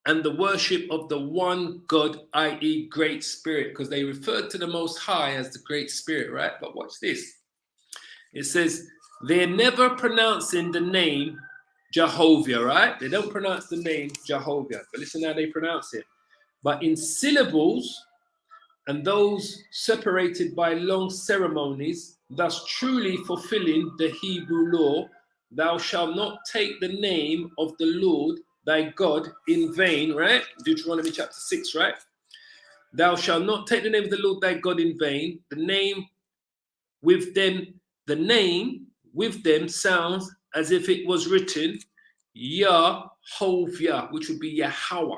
Speaker 1: and the worship of the one God, i.e. Great Spirit, because they referred to the Most High as the Great Spirit, right? But watch this. It says, they're never pronouncing the name Jehovah, right? They don't pronounce the name Jehovah, but listen how they pronounce it. But in syllables, and those separated by long ceremonies, thus truly fulfilling the Hebrew law, thou shalt not take the name of the Lord thy God in vain, right? Deuteronomy chapter 6, right? Thou shalt not take the name of the Lord thy God in vain. The name with them sounds as if it was written Yahovah, which would be Yahweh.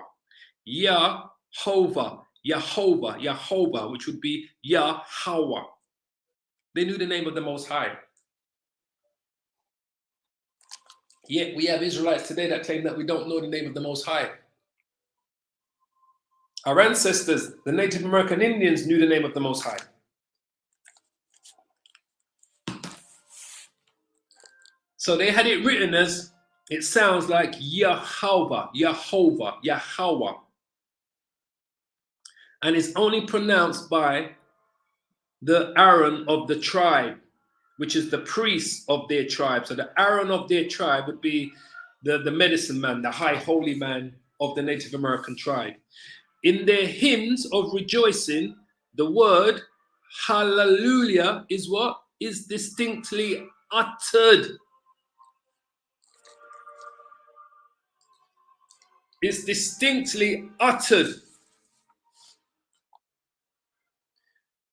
Speaker 1: Yahovah, Yehovah, which would be Yahweh. They knew the name of the Most High. Yet we have Israelites today that claim that we don't know the name of the Most High. Our ancestors, the Native American Indians, knew the name of the Most High. So they had it written as, it sounds like Yehovah, Yehovah, Yahweh. And it's only pronounced by the Aaron of the tribe, which is the priest of their tribe. So the Aaron of their tribe would be the medicine man, the high holy man of the Native American tribe. In their hymns of rejoicing, the word hallelujah is what? Is distinctly uttered. It's distinctly uttered.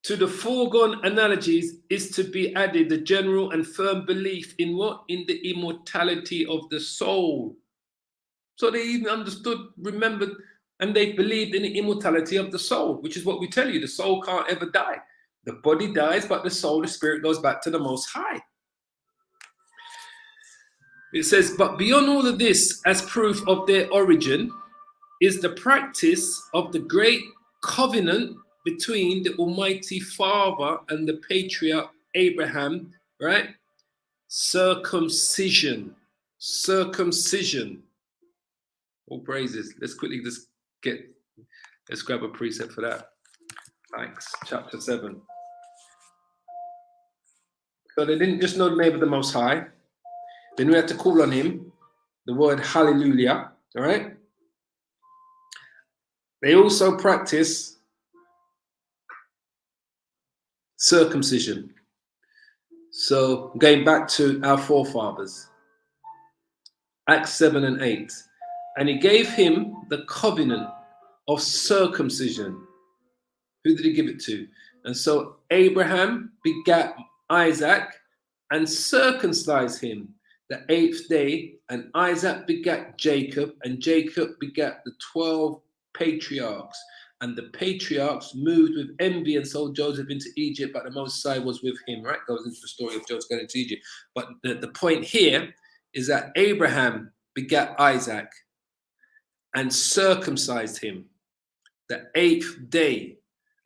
Speaker 1: To the foregone analogies is to be added the general and firm belief in what? In the immortality of the soul. So they even understood, remembered, and they believed in the immortality of the soul, which is what we tell you. The soul can't ever die. The body dies, but the soul, the spirit goes back to the Most High. It says, but beyond all of this, as proof of their origin, is the practice of the great covenant between the Almighty Father and the patriarch Abraham, right? Circumcision. All praises. Let's quickly let's grab a precept for that. Acts chapter 7. So they didn't just know the name of the Most High. They knew how to call on him, the word hallelujah, all right? They also practice circumcision. So going back to our forefathers, Acts 7 and 8. And he gave him the covenant of circumcision. Who did he give it to? And so Abraham begat Isaac and circumcised him the 8th day. And Isaac begat Jacob, and Jacob begat the 12 patriarchs. And the patriarchs moved with envy and sold Joseph into Egypt, but the Most High was with him, right? Goes into the story of Joseph going into Egypt. But the point here is that Abraham begat Isaac and circumcised him the 8th day,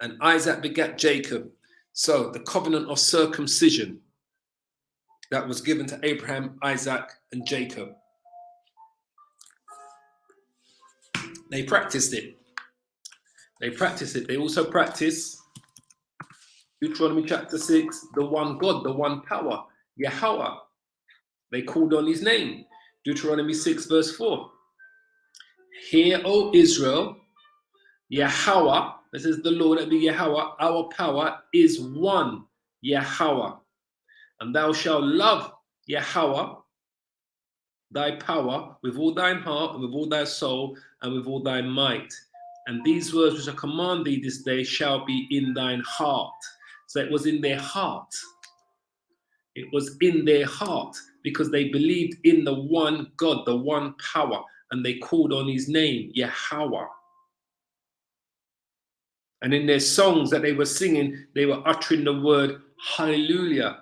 Speaker 1: and Isaac begat Jacob. So the covenant of circumcision that was given to Abraham, Isaac, and Jacob. They practiced it. They also practice Deuteronomy chapter 6, the one God, the one power, Yahweh. They called on his name. Deuteronomy 6 verse 4. Hear, O Israel, Yahweh, this is the Lord, that be Yahweh, our power is one, Yahweh. And thou shalt love Yahweh, thy power, with all thine heart, and with all thy soul, and with all thy might. And these words which I command thee this day shall be in thine heart. So it was in their heart. It was in their heart, because they believed in the one God, the one power, and they called on his name, Yahweh. And in their songs that they were singing, they were uttering the word hallelujah.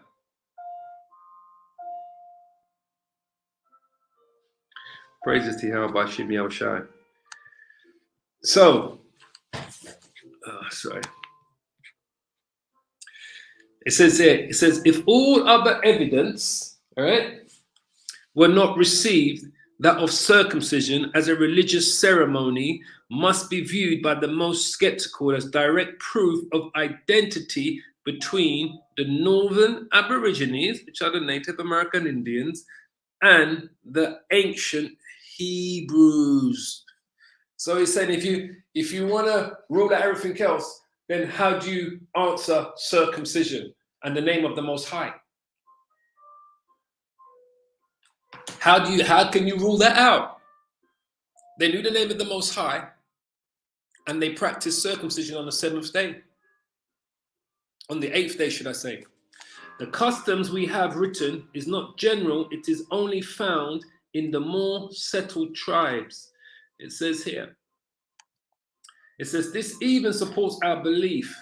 Speaker 1: Praises to Yahweh Shem Yahushai. So, it says here, if all other evidence, all right, were not received, that of circumcision as a religious ceremony must be viewed by the most skeptical as direct proof of identity between the northern Aborigines, which are the Native American Indians, and the ancient Hebrews. So he's saying if you want to rule out everything else, then how do you answer circumcision and the name of the Most High? How can you rule that out? They knew the name of the Most High, and they practiced circumcision on the 7th day. On the 8th day, should I say. The customs we have written is not general, it is only found in the more settled tribes. It says here, it says, this even supports our belief,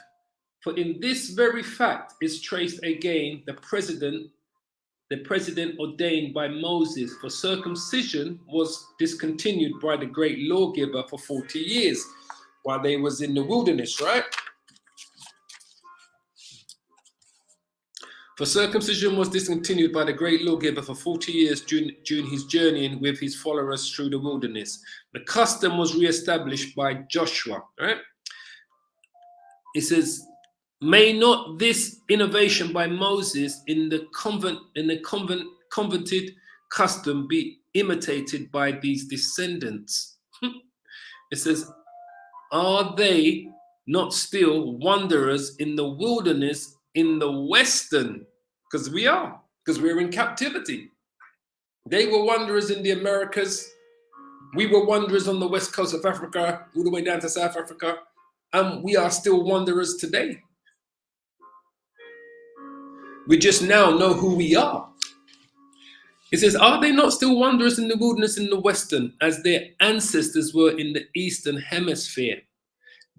Speaker 1: for in this very fact is traced again the precedent ordained by Moses, for circumcision was discontinued by the great lawgiver for 40 years while they was in the wilderness, right? For circumcision was discontinued by the great lawgiver for 40 years during his journeying with his followers through the wilderness. The custom was re-established by Joshua, right? It says, may not this innovation by Moses in the convented custom be imitated by these descendants? It says, are they not still wanderers in the wilderness in the Western? Because we're in captivity. They were wanderers in the Americas. We were wanderers on the west coast of Africa, all the way down to South Africa. And we are still wanderers today. We just now know who we are. It says, are they not still wanderers in the wilderness in the Western, as their ancestors were in the Eastern Hemisphere?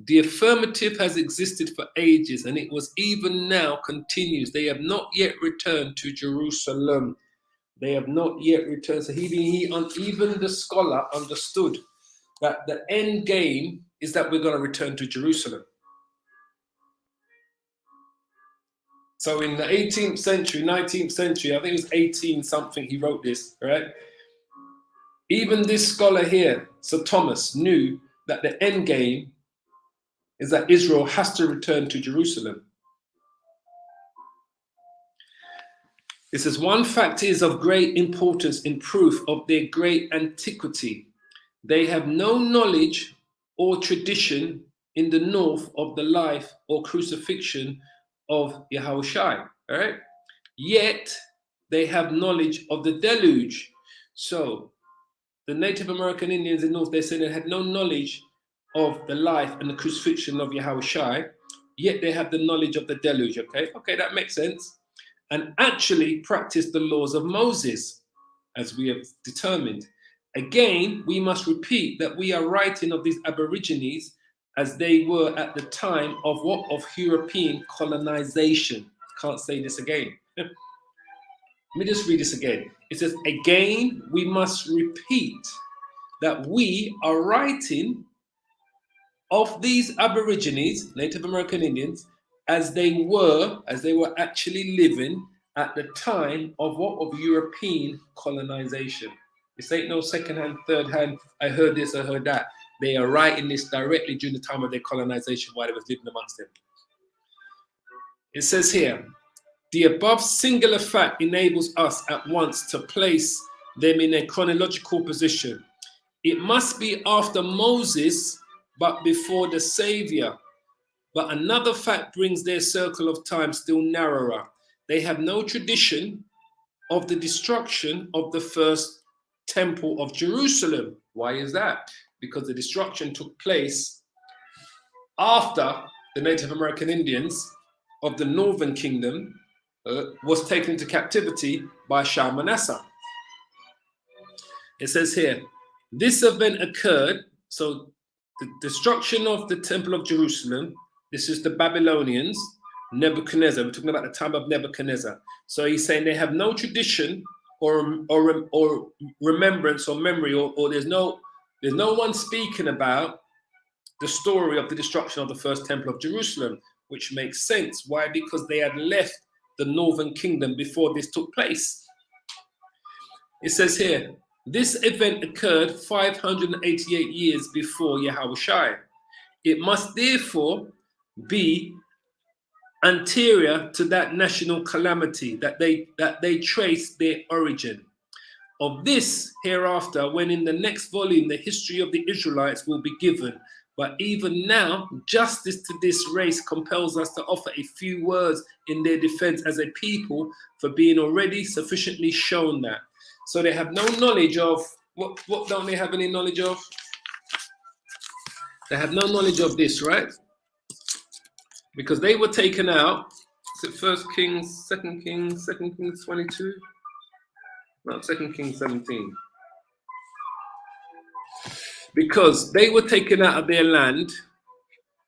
Speaker 1: The affirmative has existed for ages, and it was even now continues. They have not yet returned to Jerusalem. They have not yet returned. So even the scholar understood that the end game is that we're going to return to Jerusalem. So in the 18th century, 19th century, I think it was 18 something, he wrote this, right? Even this scholar here, Sir Thomas, knew that the end game is that Israel has to return to Jerusalem. It says, one fact is of great importance in proof of their great antiquity. They have no knowledge or tradition in the north of the life or crucifixion of Yahushua, all right? Yet they have knowledge of the deluge. So the Native American Indians in the north, they said they had no knowledge of the life and the crucifixion of Yahushua, yet they have the knowledge of the deluge, okay, that makes sense, and actually practice the laws of Moses, as we have determined. Again, we must repeat that we are writing of these Aborigines as they were at the time of what? Of European colonization. Can't say this again. Let me just read this again. It says, again, we must repeat that we are writing of these Aborigines, Native American Indians, as they were actually living at the time of what? Of European colonization. This ain't no second-hand, third-hand, I heard this, I heard that. They are writing this directly during the time of their colonization while they was living amongst them. It says here, the above singular fact enables us at once to place them in a chronological position. It must be after Moses, but before the Savior. But another fact brings their circle of time still narrower. They have no tradition of the destruction of the first temple of Jerusalem. Why is that? Because the destruction took place after the Native American Indians of the Northern Kingdom was taken into captivity by Shalmaneser. It says here, this event occurred, so the destruction of the Temple of Jerusalem, this is the Babylonians, Nebuchadnezzar, we're talking about the time of Nebuchadnezzar. So he's saying they have no tradition or remembrance or memory, or there's no one speaking about the story of the destruction of the first Temple of Jerusalem, which makes sense. Why? Because they had left the Northern Kingdom before this took place. It says here, this event occurred 588 years before Yahushua. It must therefore be anterior to that national calamity that they trace their origin. Of this hereafter, when in the next volume the history of the Israelites will be given. But even now, justice to this race compels us to offer a few words in their defense as a people for being already sufficiently shown that. So they have no knowledge of, what don't they have any knowledge of? They have no knowledge of this, right? Because they were taken out. Is it First Kings, Second Kings 22? No, Second Kings 17. Because they were taken out of their land,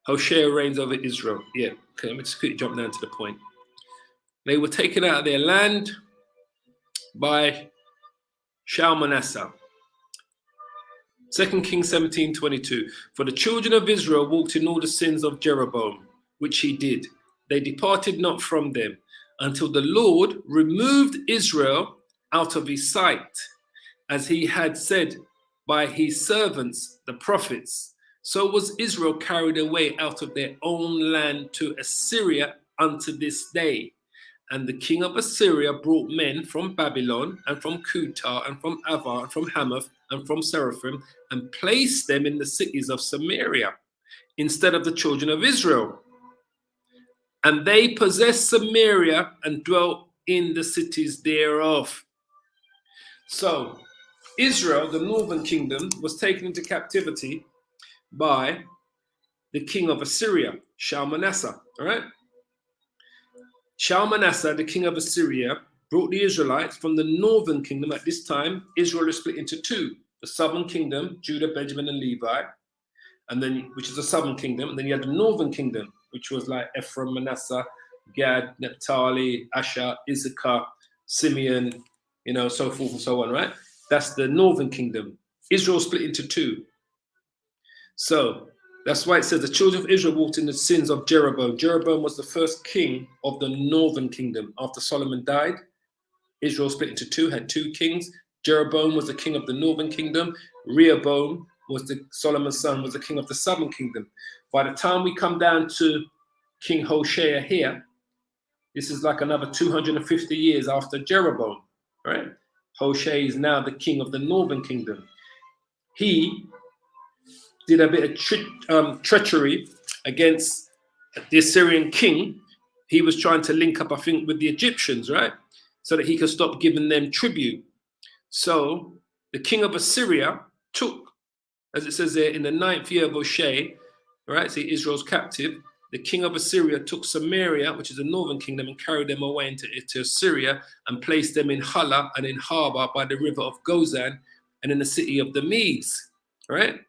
Speaker 1: Hoshea reigns over Israel. Yeah, okay, let me just quickly jump down to the point. They were taken out of their land by Shalmaneser. 2 Kings 17:22. For the children of Israel walked in all the sins of Jeroboam, which he did. They departed not from them until the Lord removed Israel out of his sight, as he had said by his servants, the prophets. So was Israel carried away out of their own land to Assyria unto this day. And the king of Assyria brought men from Babylon and from Kutar and from Avar and from Hamath and from Seraphim and placed them in the cities of Samaria instead of the children of Israel. And they possessed Samaria and dwelt in the cities thereof. So Israel, the northern kingdom, was taken into captivity by the king of Assyria, Shalmaneser. All right. Shalmaneser, the king of Assyria, brought the Israelites from the northern kingdom. At this time, Israel is split into two: the southern kingdom, Judah, Benjamin, and Levi, and then which is the southern kingdom. And then you had the northern kingdom, which was like Ephraim, Manasseh, Gad, Naphtali, Asher, Issachar, Simeon, so forth and so on, right? That's the northern kingdom. Israel split into two. So that's why it says the children of Israel walked in the sins of Jeroboam. Jeroboam was the first king of the northern kingdom. After Solomon died, Israel split into two, had two kings. Jeroboam was the king of the northern kingdom. Rehoboam was Solomon's son, was the king of the southern kingdom. By the time we come down to King Hoshea here, this is like another 250 years after Jeroboam, right? Hoshea is now the king of the northern kingdom. He did a bit of treachery against the Assyrian king. He was trying to link up, I think, with the Egyptians, right? So that he could stop giving them tribute. So the king of Assyria took, as it says there, in the 9th year of Hoshea, right? See, Israel's captive. The king of Assyria took Samaria, which is the northern kingdom, and carried them away into Assyria and placed them in Hala and in Harbah by the river of Gozan and in the city of the Medes, right?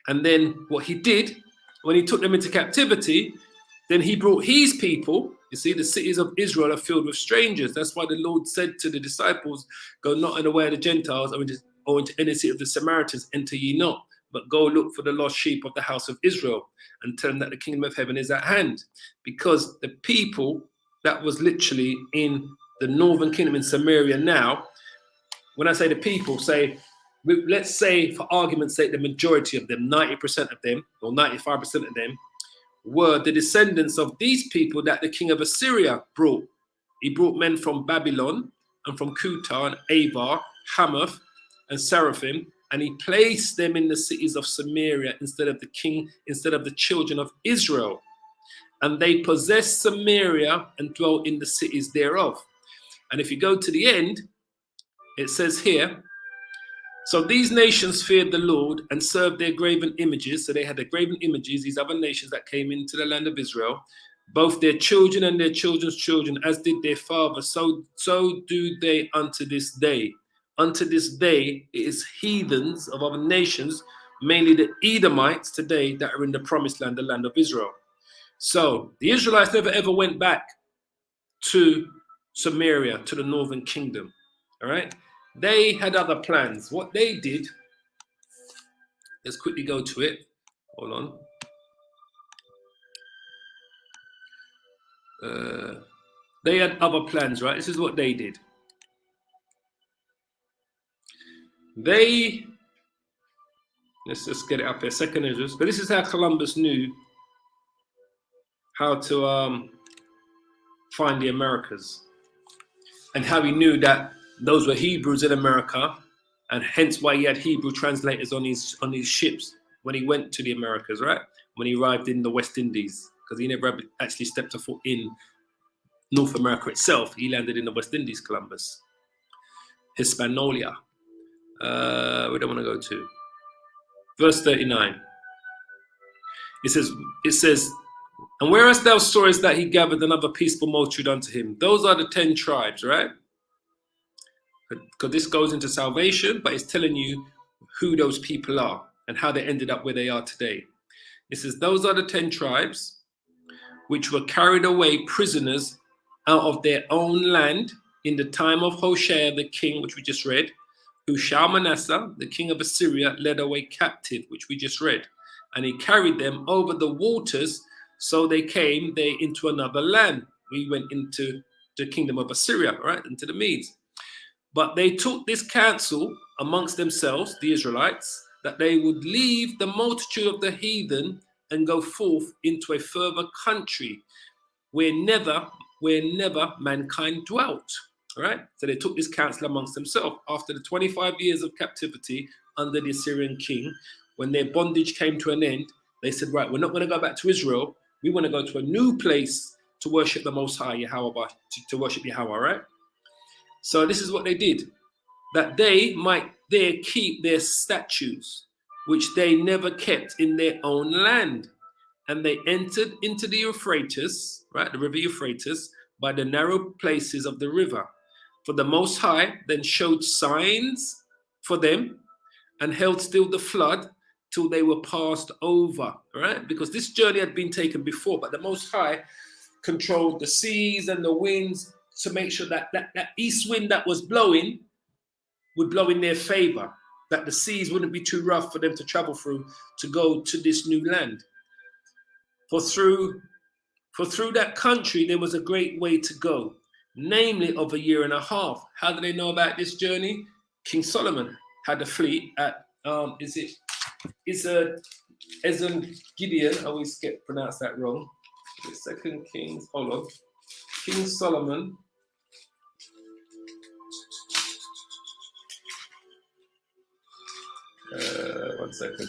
Speaker 1: And then what he did, when he took them into captivity, then he brought his people. You see, the cities of Israel are filled with strangers. That's why the Lord said to the disciples, go not in the way of the Gentiles or into any city of the Samaritans, enter ye not, but go look for the lost sheep of the house of Israel and tell them that the kingdom of heaven is at hand. Because the people that was literally in the northern kingdom in Samaria now, when I say the people, let's say for argument's sake, the majority of them, 90% of them, or 95% of them, were the descendants of these people that the king of Assyria brought. He brought men from Babylon and from Kutar and Avar, Hamath and Seraphim, and he placed them in the cities of Samaria instead of the children of Israel. And they possessed Samaria and dwelt in the cities thereof. And if you go to the end, it says here, so these nations feared the Lord and served their graven images. So they had the graven images, these other nations that came into the land of Israel, both their children and their children's children, as did their fathers, so do they unto this day. Unto this day, it is heathens of other nations, mainly the Edomites today, that are in the promised land, the land of Israel. So the Israelites never ever went back to Samaria, to the northern kingdom. All right. They had other plans. What they did, let's quickly go to it. Hold on. They had other plans, right? This is what they did. Let's just get it up here. Second Ezra. But this is how Columbus knew how to find the Americas, and how he knew that those were Hebrews in America, and hence why he had Hebrew translators on his ships when he went to the Americas, right? When he arrived in the West Indies, because he never actually stepped a foot in North America itself. He landed in the West Indies, Columbus, Hispaniola. We don't want to go to verse 39. It says, and whereas thou sawest that he gathered another peaceful multitude unto him. Those are the 10 tribes, right? Because this goes into salvation, but it's telling you who those people are and how they ended up where they are today. It says, those are the 10 tribes which were carried away prisoners out of their own land in the time of Hoshea the king, which we just read, who Shalmaneser, the king of Assyria, led away captive, which we just read. And he carried them over the waters, so they came there into another land. We went into the kingdom of Assyria, right, into the Medes. But they took this counsel amongst themselves, the Israelites, that they would leave the multitude of the heathen and go forth into a further country where never mankind dwelt. All right. So they took this counsel amongst themselves after the 25 years of captivity under the Assyrian king. When their bondage came to an end, they said, right, we're not going to go back to Israel. We want to go to a new place to worship the Most High, Yahweh, to worship Yahweh, right? So this is what they did, that they might there keep their statutes, which they never kept in their own land. And they entered into the Euphrates, right, the river Euphrates, by the narrow places of the river. For the Most High then showed signs for them and held still the flood till they were passed over, right? Because this journey had been taken before, but the Most High controlled the seas and the winds to make sure that that east wind that was blowing would blow in their favor, that the seas wouldn't be too rough for them to travel through to go to this new land. For through that country, there was a great way to go, namely of 1.5 years. How do they know about this journey? King Solomon had a fleet at, Ezon Gideon, I always pronounce that wrong. Second Kings, hold on. King Solomon. One second.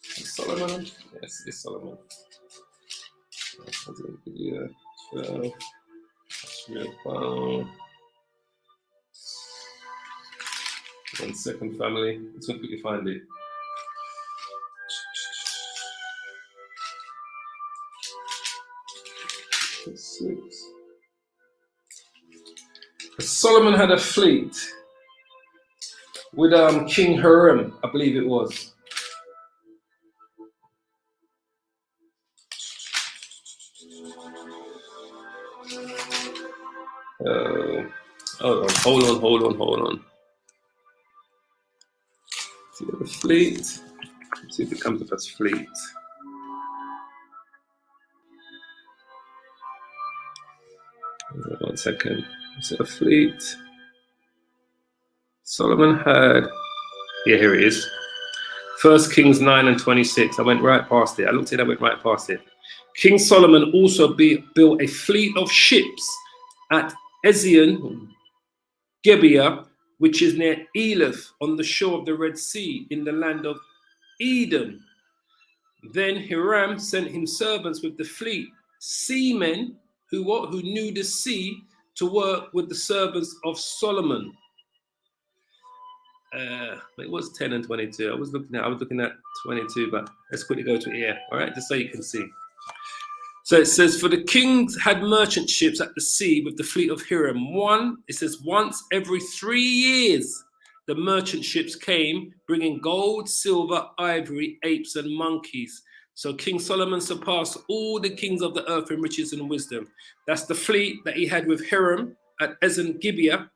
Speaker 1: Solomon, yes, it's Solomon. Yeah, 12. One second, family. Let's see if we can find it. Solomon had a fleet with King Hiram, I believe it was. Hold on. See the fleet. Let's see if it comes up as fleet. One second. Is it a fleet? Solomon had. Yeah, here it is. 1 Kings 9 and 26. I went right past it. I looked at it, I went right past it. King Solomon also built a fleet of ships at Ezion Geber, which is near Eleph, on the shore of the Red Sea, in the land of Edom. Then Hiram sent him servants with the fleet, seamen who knew the sea, to work with the servants of Solomon. It was 10 and 22. I was looking at 22, but let's quickly go to here, all right, just so you can see. So it says, for the kings had merchant ships at the sea with the fleet of Hiram. Once every 3 years, the merchant ships came, bringing gold, silver, ivory, apes, and monkeys. So King Solomon surpassed all the kings of the earth in riches and wisdom. That's the fleet that he had with Hiram at Ezion Geber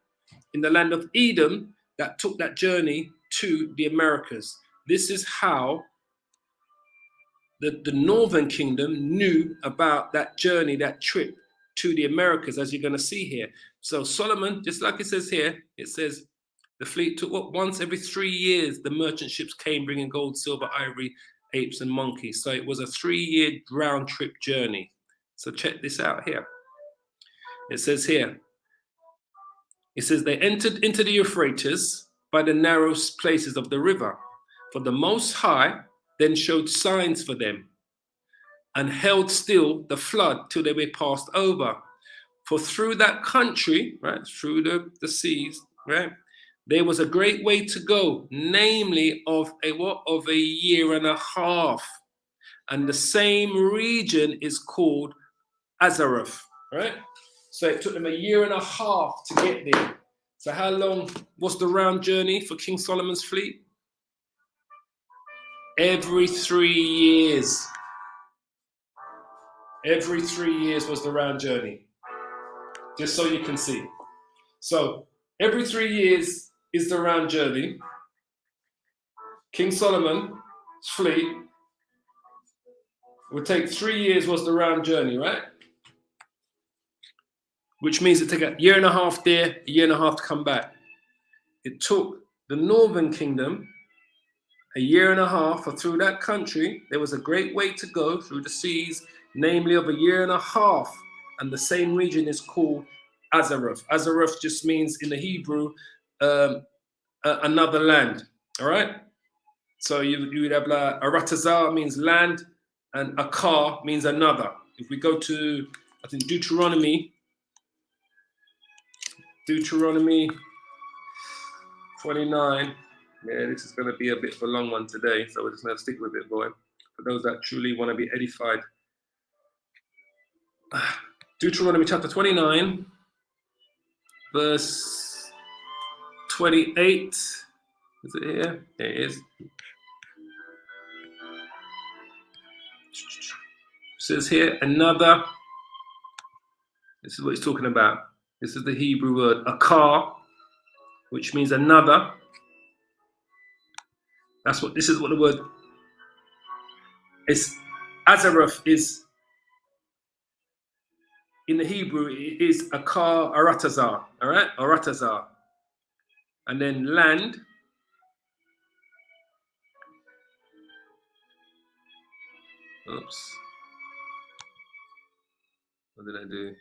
Speaker 1: in the land of Edom that took that journey to the Americas. This is how the northern kingdom knew about that journey, that trip to the Americas, as you're going to see here. So Solomon, just like it says here, it says the fleet took once every 3 years, the merchant ships came bringing gold, silver, ivory, apes and monkeys. So it was a 3-year round trip journey. So check this out here. It says here, it says they entered into the Euphrates by the narrow places of the river. For the Most High then showed signs for them and held still the flood till they were passed over. For through that country, right, through the seas, right, there was a great way to go, namely of a year and a half. And the same region is called Azareth, right? So it took them a year and a half to get there. So how long was the round journey for King Solomon's fleet? Every 3 years. Every 3 years was the round journey. Just so you can see. So every 3 years is the round journey. King Solomon's fleet would take 3 years was the round journey, right? Which means it took a year and a half there, a year and a half to come back. It took the northern kingdom a year and a half, for through that country there was a great way to go through the seas, namely of a year and a half. And the same region is called Azareth. Azareth just means in the Hebrew, another land. All right. So you would have like Aratazah means land, and Akar means another. If we go to, I think Deuteronomy 29. Yeah, this is going to be a bit of a long one today, so we're just going to stick with it, boy. For those that truly want to be edified. Deuteronomy chapter 29, verse 28. Is it here? There it is. It says here, another. This is what he's talking about. This is the Hebrew word, akar, which means another. This is what the word is. Azareth is, in the Hebrew, it is akar aratazar, all right? Aratazar. And then land. Oops. What did I do?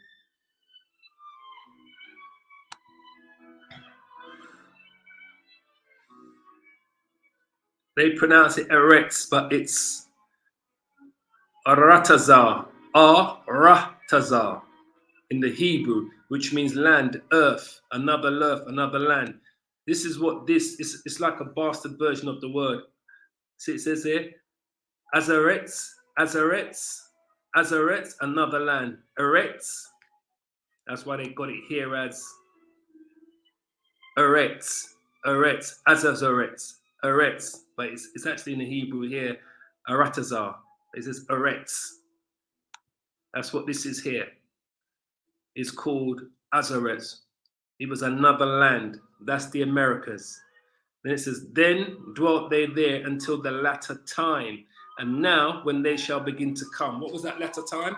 Speaker 1: They pronounce it Eretz, but it's Aratazar, Aratazar in the Hebrew, which means land, earth, another land. This is what this is. It's like a bastard version of the word. See, it says here, Azaretz, another land. Eretz. That's why they got it here as Eretz, Azaretz. Eretz, but it's actually in the Hebrew here, Aratazar. It says Eretz. That's what this is here. It's called Azaretz. It was another land. That's the Americas. Then it says, then dwelt they there until the latter time. And now when they shall begin to come. What was that latter time?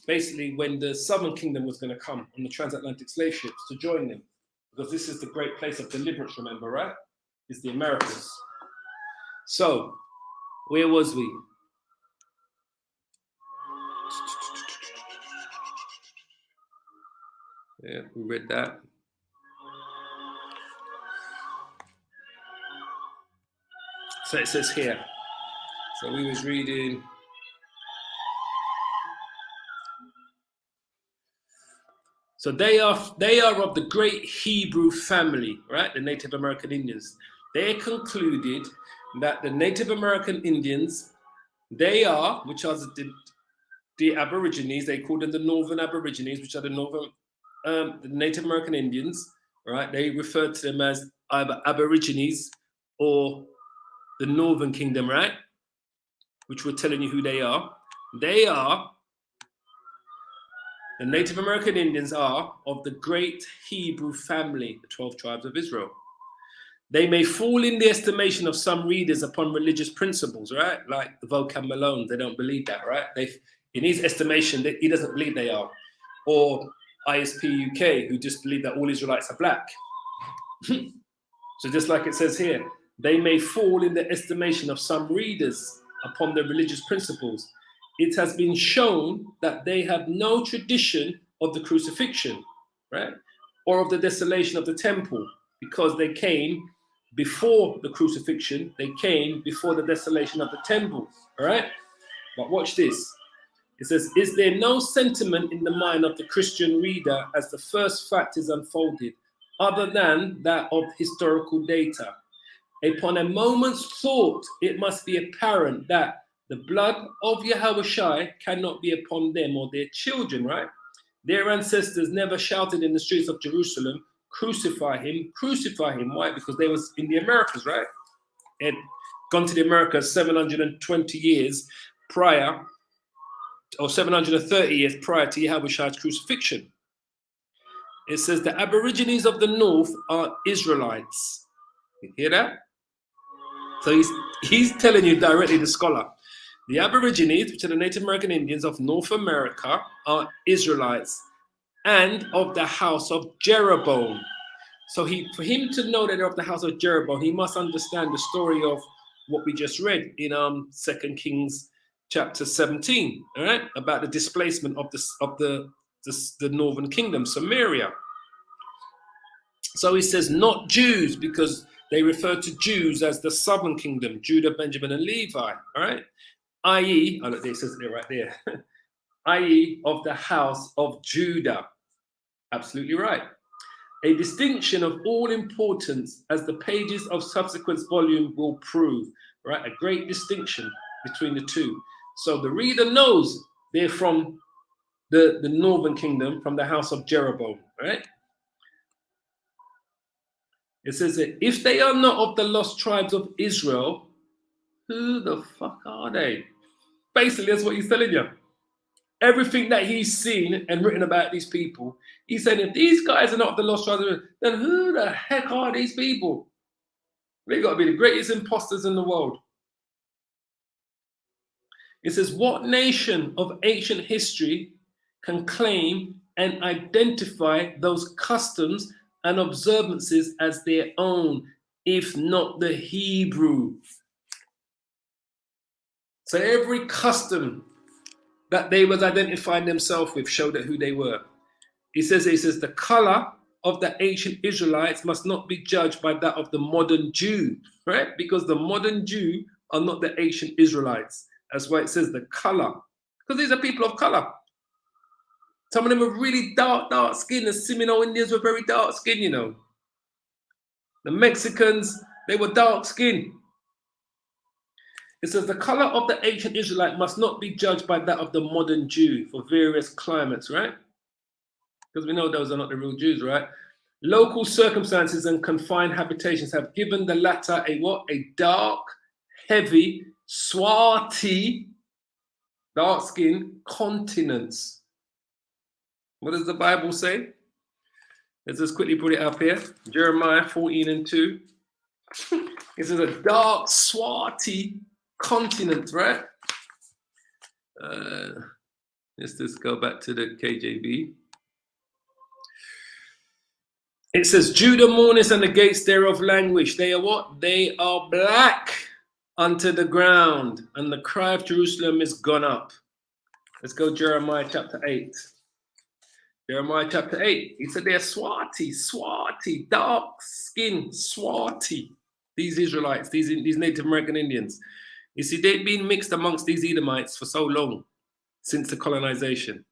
Speaker 1: Basically when the Southern Kingdom was going to come on the transatlantic slave ships to join them. Because this is the great place of deliverance, remember, right? Is the Americas. So, where was we? Yeah, we read that. So it says here. So we was reading. So they are of the great Hebrew family, right? The Native American Indians. They concluded that the Native American Indians, they are, which are the Aborigines, they call them the Northern Aborigines, which are the Native American Indians, right? They refer to them as either Aborigines or the Northern Kingdom, right? Which we're telling you who they are. They are, the Native American Indians are of the great Hebrew family, the 12 tribes of Israel. They may fall in the estimation of some readers upon religious principles, right? Like the Vocab Malone, they don't believe that, right? In his estimation, he doesn't believe they are. Or ISP UK, who just believe that all Israelites are black. So just like it says here, they may fall in the estimation of some readers upon their religious principles. It has been shown that they have no tradition of the crucifixion, right? Or of the desolation of the temple, because they came before the crucifixion, they came before the desolation of the temple, all right? But watch this. It says, is there no sentiment in the mind of the Christian reader as the first fact is unfolded, other than that of historical data? Upon a moment's thought, it must be apparent that the blood of Yahushua cannot be upon them or their children, right? Their ancestors never shouted in the streets of Jerusalem, crucify him, crucify him. Why? Because they was in the Americas, right? They'd gone to the Americas 720 years prior, or 730 years prior to Yahushua's crucifixion. It says the Aborigines of the North are Israelites. You hear that? So he's telling you directly, the scholar. The Aborigines, which are the Native American Indians of North America, are Israelites and of the house of Jeroboam. So for him to know that they're of the house of Jeroboam, he must understand the story of what we just read in 2 Kings chapter 17, all right, about the displacement of the northern kingdom, Samaria. So he says not Jews, because they refer to Jews as the southern kingdom, Judah, Benjamin, and Levi, all right? I.e., oh look, it says it right there, i.e. of the house of Judah. Absolutely right. A distinction of all importance, as the pages of subsequent volume will prove, right? A great distinction between the two. So the reader knows they're from the northern kingdom, from the house of Jeroboam, right? It says that if they are not of the lost tribes of Israel, who the fuck are they? Basically, that's what he's telling you. Everything that he's seen and written about these people, he's saying if these guys are not of the lost tribes of Israel, then who the heck are these people? They got to be the greatest imposters in the world. It says, what nation of ancient history can claim and identify those customs and observances as their own, if not the Hebrew? So every custom that they was identifying themselves with showed who they were. He says the color of the ancient Israelites must not be judged by that of the modern Jew, right? Because the modern Jew are not the ancient Israelites. That's why it says the color, because these are people of color. Some of them are really dark skin. The Seminole Indians were very dark skin, you know. The Mexicans, they were dark skin. It says the color of the ancient Israelite must not be judged by that of the modern Jew for various climates, right? Because we know those are not the real Jews, right? Local circumstances and confined habitations have given the latter a what? A dark, heavy, swarthy, dark skin continents. What does the Bible say? Let's just quickly put it up here. Jeremiah 14:2. It says a dark, swarthy continent, right? Let's just go back to the KJV. It says, Judah mourners and the gates thereof languish. They are what? They are black unto the ground, and the cry of Jerusalem is gone up. Let's go Jeremiah chapter 8. Jeremiah chapter 8. He said they're swarthy, dark skin, swarthy. These Israelites, these Native American Indians. You see, they've been mixed amongst these Edomites for so long, since the colonization.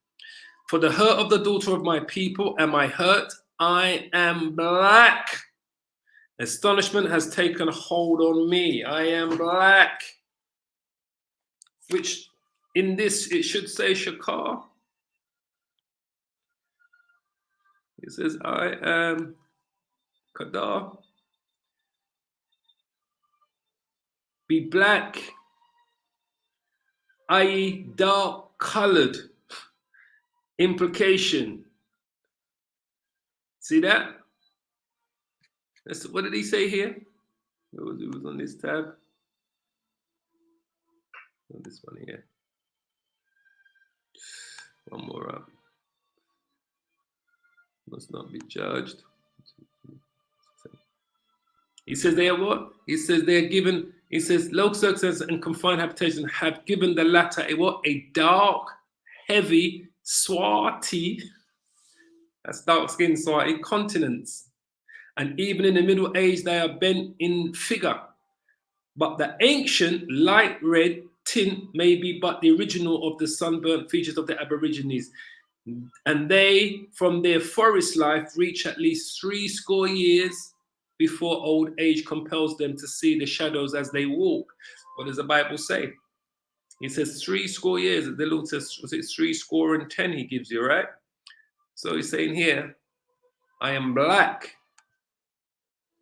Speaker 1: For the hurt of the daughter of my people am I hurt, I am black. Astonishment has taken hold on me. I am black. Which in this, it should say Shakar. It says, I am Kadar. Be black, i.e. dark colored. Implication. See that? What did he say here? It was on this tab. On this one here. One more up. Must not be judged. He says they are what? He says they are given. He says, local circumstances and confined habitation have given the latter a what? A dark, heavy, swarthy, that's dark skin, swarthy continents. And even in the Middle Age, they are bent in figure. But the ancient light red tint may be but the original of the sunburnt features of the Aborigines. And they, from their forest life, reach at least 80 years before old age compels them to see the shadows as they walk. What does the Bible say? It says 80 years. The Lord says, was it 70 he gives you, right? So he's saying here, I am black,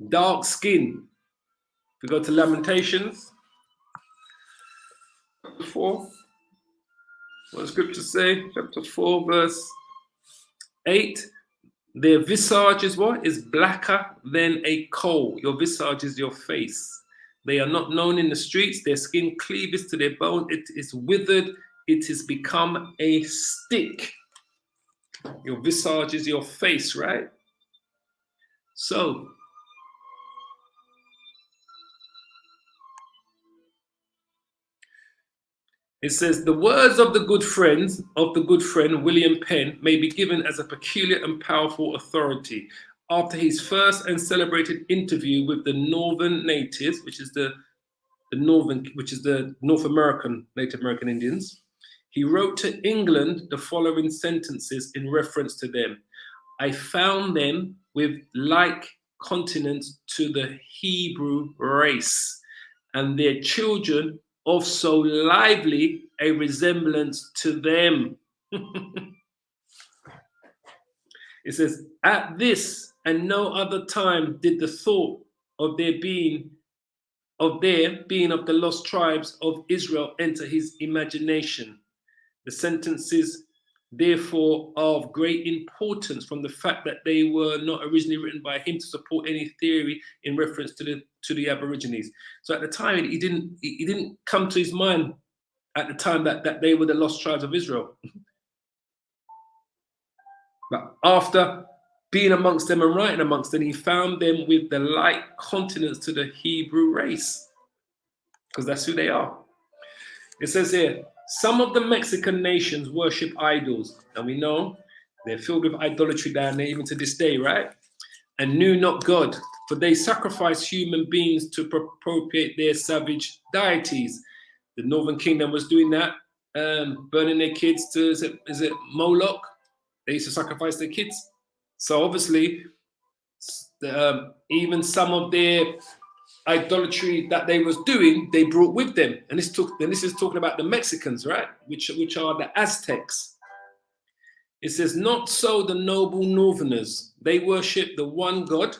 Speaker 1: dark skin. If we go to Lamentations 4, what does scripture say? Chapter 4, verse 8. Their visage is what? Is blacker than a coal. Your visage is your face. They are not known in the streets. Their skin cleaves to their bone. It is withered. It has become a stick. Your visage is your face, right? So, it says, the words of the good friend William Penn may be given as a peculiar and powerful authority. After his first and celebrated interview with the northern natives, which is the North American Native American Indians, he wrote to England the following sentences in reference to them. I found them with like continence to the Hebrew race, and their children of so lively a resemblance to them. It says, at this and no other time did the thought of their being of the lost tribes of Israel enter his imagination. The sentences, therefore, are of great importance from the fact that they were not originally written by him to support any theory in reference to the Aborigines. So at the time, he didn't come to his mind at the time that they were the lost tribes of Israel. But after being amongst them and writing amongst them, he found them with the like continence to the Hebrew race, because that's who they are. It says here, some of the Mexican nations worship idols, and we know they're filled with idolatry down there even to this day, right? And knew not God, for they sacrifice human beings to appropriate their savage deities. The Northern Kingdom was doing that, burning their kids to, is it Moloch? They used to sacrifice their kids. So obviously, even some of their idolatry that they was doing, they brought with them. And this is talking about the Mexicans, right? Which are the Aztecs. It says, not so the noble Northerners. They worship the one God,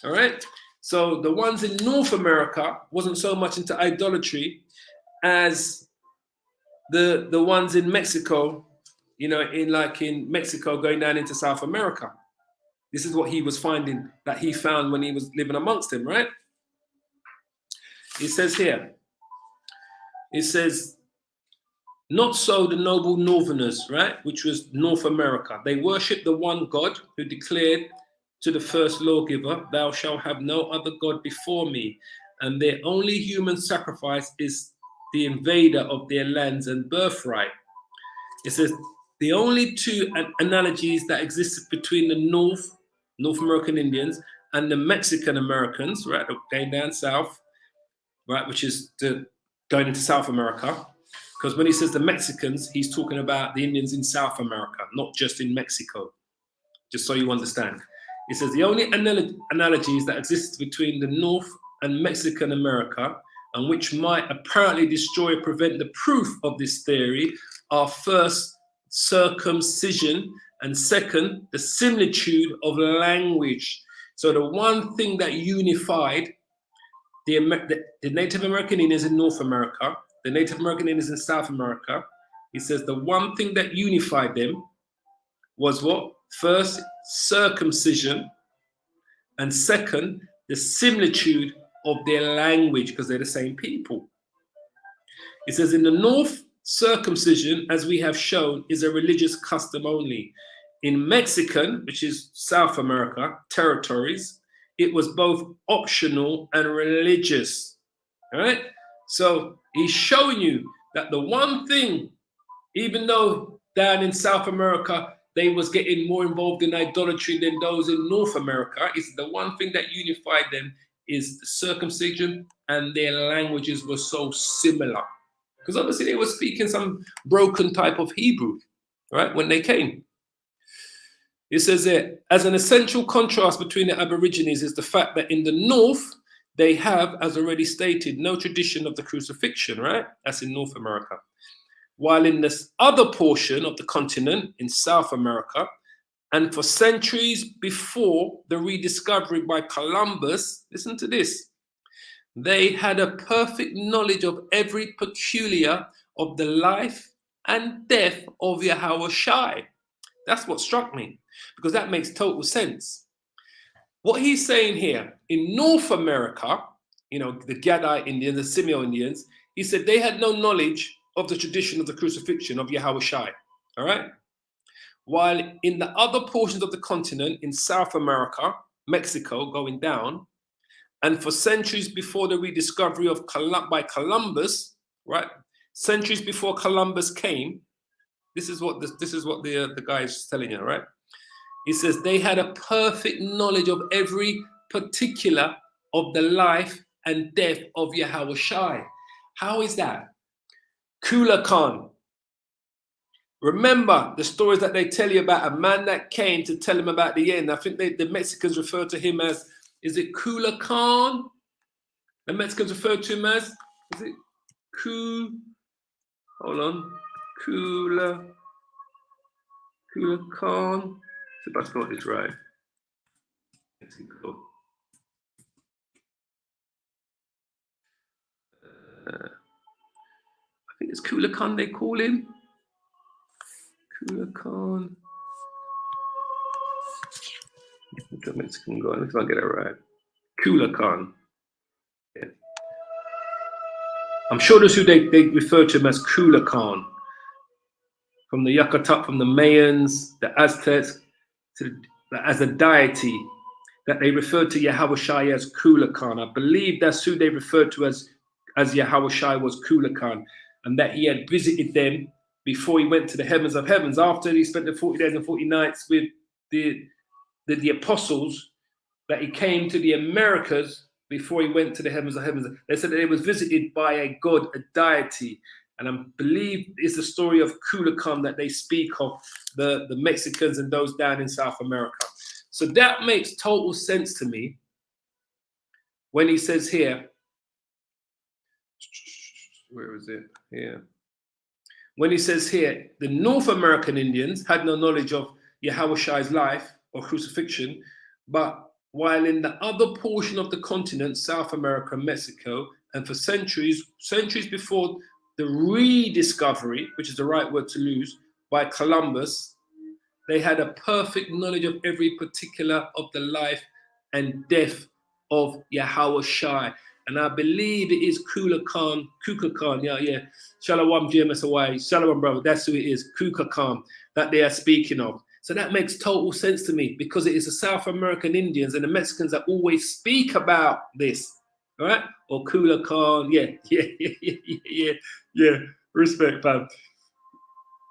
Speaker 1: all right? So the ones in North America wasn't so much into idolatry as the ones in Mexico, you know, in Mexico going down into South America. This is what he was finding, that he found when he was living amongst them, right? It says here, it says, not so the noble Northerners, right? Which was North America. They worship the one God who declared to the first lawgiver, thou shalt have no other God before me. And their only human sacrifice is the invader of their lands and birthright. It says, the only two analogies that exist between the North American Indians and the Mexican Americans, right, going down south, right, which is going into South America. Because when he says the Mexicans, he's talking about the Indians in South America, not just in Mexico, just so you understand. It says the only analogies that exist between the North and Mexican America, and which might apparently destroy or prevent the proof of this theory, are first, circumcision, and second, the similitude of language. So the one thing that unified the Native American Indians in North America, the Native American Indians in South America, he says the one thing that unified them was what? First, circumcision, and second, the similitude of their language, because they're the same people. It says in the North, circumcision, as we have shown, is a religious custom only. In Mexican, which is South America, territories, it was both optional and religious. All right. So he's showing you that the one thing, even though down in South America they was getting more involved in idolatry than those in North America, is the one thing that unified them is the circumcision, and their languages were so similar. Because obviously they were speaking some broken type of Hebrew, right, when they came. It says that as an essential contrast between the Aborigines is the fact that in the north, they have, as already stated, no tradition of the crucifixion, right? That's in North America. While in this other portion of the continent, in South America, and for centuries before the rediscovery by Columbus, listen to this, they had a perfect knowledge of every peculiar of the life and death of Yahweh Shai. That's what struck me, because that makes total sense. What he's saying here, in North America, you know, the Gadai Indians, the Simeo Indians, he said they had no knowledge of the tradition of the crucifixion of Yahweh Shai, all right? While in the other portions of the continent, in South America, Mexico, going down, and for centuries before the rediscovery of by Columbus, right? Centuries before Columbus came, this is what the guy is telling you, right? He says they had a perfect knowledge of every particular of the life and death of Yahweh Shai. How is that? Kula Khan. Remember the stories that they tell you about a man that came to tell him about the end. I think the Mexicans refer to him as, is it Kula Khan? The Mexicans refer to him as, is it hold on, Kula Khan. If I spelled this right. Mexico. I think it's Kula Khan they call him. Kula Khan. The Mexican guy. Let's not get it right. Kula Khan. Yeah. I'm sure that's who they refer to him as, Kula Khan. From the Yucatan, from the Mayans, the Aztecs, as a deity that they referred to Yahweh Shai as Kula Khan. I believe that's who they referred to as Yahweh Shai was Kula Khan, and that he had visited them before he went to the heavens of heavens. After he spent the 40 days and 40 nights with the apostles, that he came to the Americas before he went to the heavens of heavens. They said that he was visited by a god, a deity. And I believe it's the story of Kula Khan that they speak of, the Mexicans and those down in South America. So that makes total sense to me when he says here, where is it? Here. When he says here, the North American Indians had no knowledge of Yahweh Shai's life or crucifixion, but while in the other portion of the continent, South America, Mexico, and for centuries before the rediscovery, which is the right word to lose, by Columbus, they had a perfect knowledge of every particular of the life and death of Yahweh Shai. And I believe it is Kuka Khan, yeah. Shalom, GMS away. Shalom, brother. That's who it is, Kuka Khan, that they are speaking of. So that makes total sense to me, because it is the South American Indians and the Mexicans that always speak about this. All right? Or Kula Khan. Yeah. Respect, man.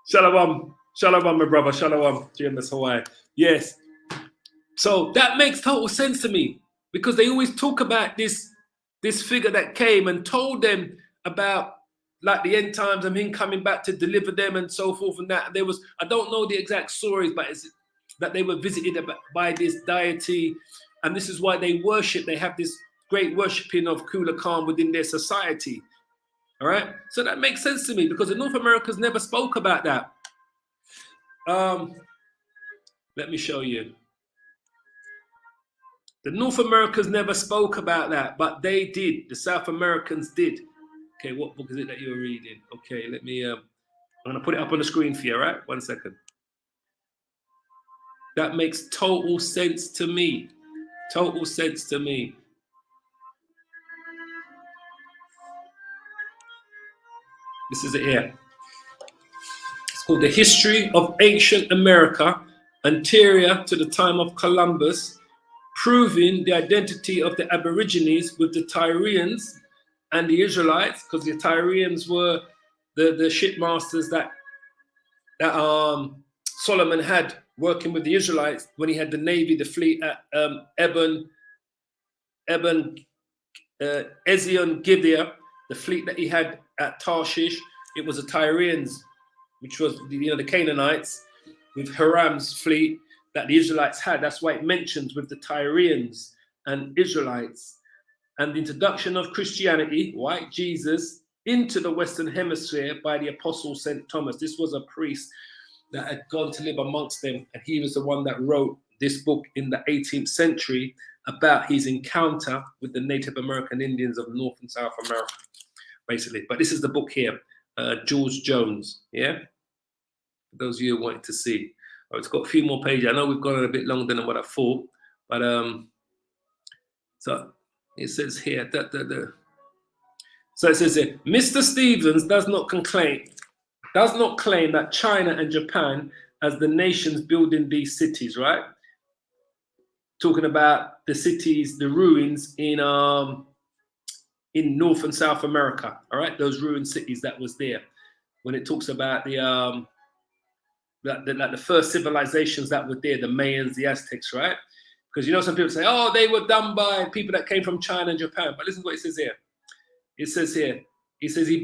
Speaker 1: Shalom, my brother. Shalom, GMS Hawaii. Yes. So that makes total sense to me, because they always talk about this figure that came and told them about, like, the end times and him coming back to deliver them and so forth and that. There was, I don't know the exact stories, but it's that they were visited by this deity, and this is why they worship. They have this great worshipping of Kula Khan within their society. All right, so that makes sense to me, because the North Americans never spoke about that. Let me show you. The North Americans never spoke about that, but they did. The South Americans did. Okay, what book is it that you're reading? Okay, let me, I'm going to put it up on the screen for you, all right? 1 second. That makes total sense to me. Total sense to me. This is it here. It's called The History of Ancient America, Anterior to the Time of Columbus, proving the identity of the Aborigines with the Tyrians and the Israelites, because the Tyrians were the shipmasters that Solomon had working with the Israelites when he had the navy, the fleet at Ezion Gibeah, the fleet that he had at Tarshish. It was the Tyrians, which was the Canaanites, with Hiram's fleet that the Israelites had. That's why it mentions with the Tyrians and Israelites. And the introduction of Christianity, white Jesus, into the Western Hemisphere by the Apostle St. Thomas. This was a priest that had gone to live amongst them, and he was the one that wrote this book in the 18th century about his encounter with the Native American Indians of North and South America, basically. But this is the book here, George Jones, yeah? For those of you who wanted to see. Oh, it's got a few more pages. I know we've gone on a bit longer than what I thought, but so it says here, so it says here, Mr. Stevens does not claim that China and Japan as the nations building these cities, right? Talking about the cities, the ruins in North and South America, all right? Those ruined cities that was there. When it talks about the first civilizations that were there, the Mayans, the Aztecs, right? Because some people say, oh, they were done by people that came from China and Japan. But listen to what it says here. It says here, he says he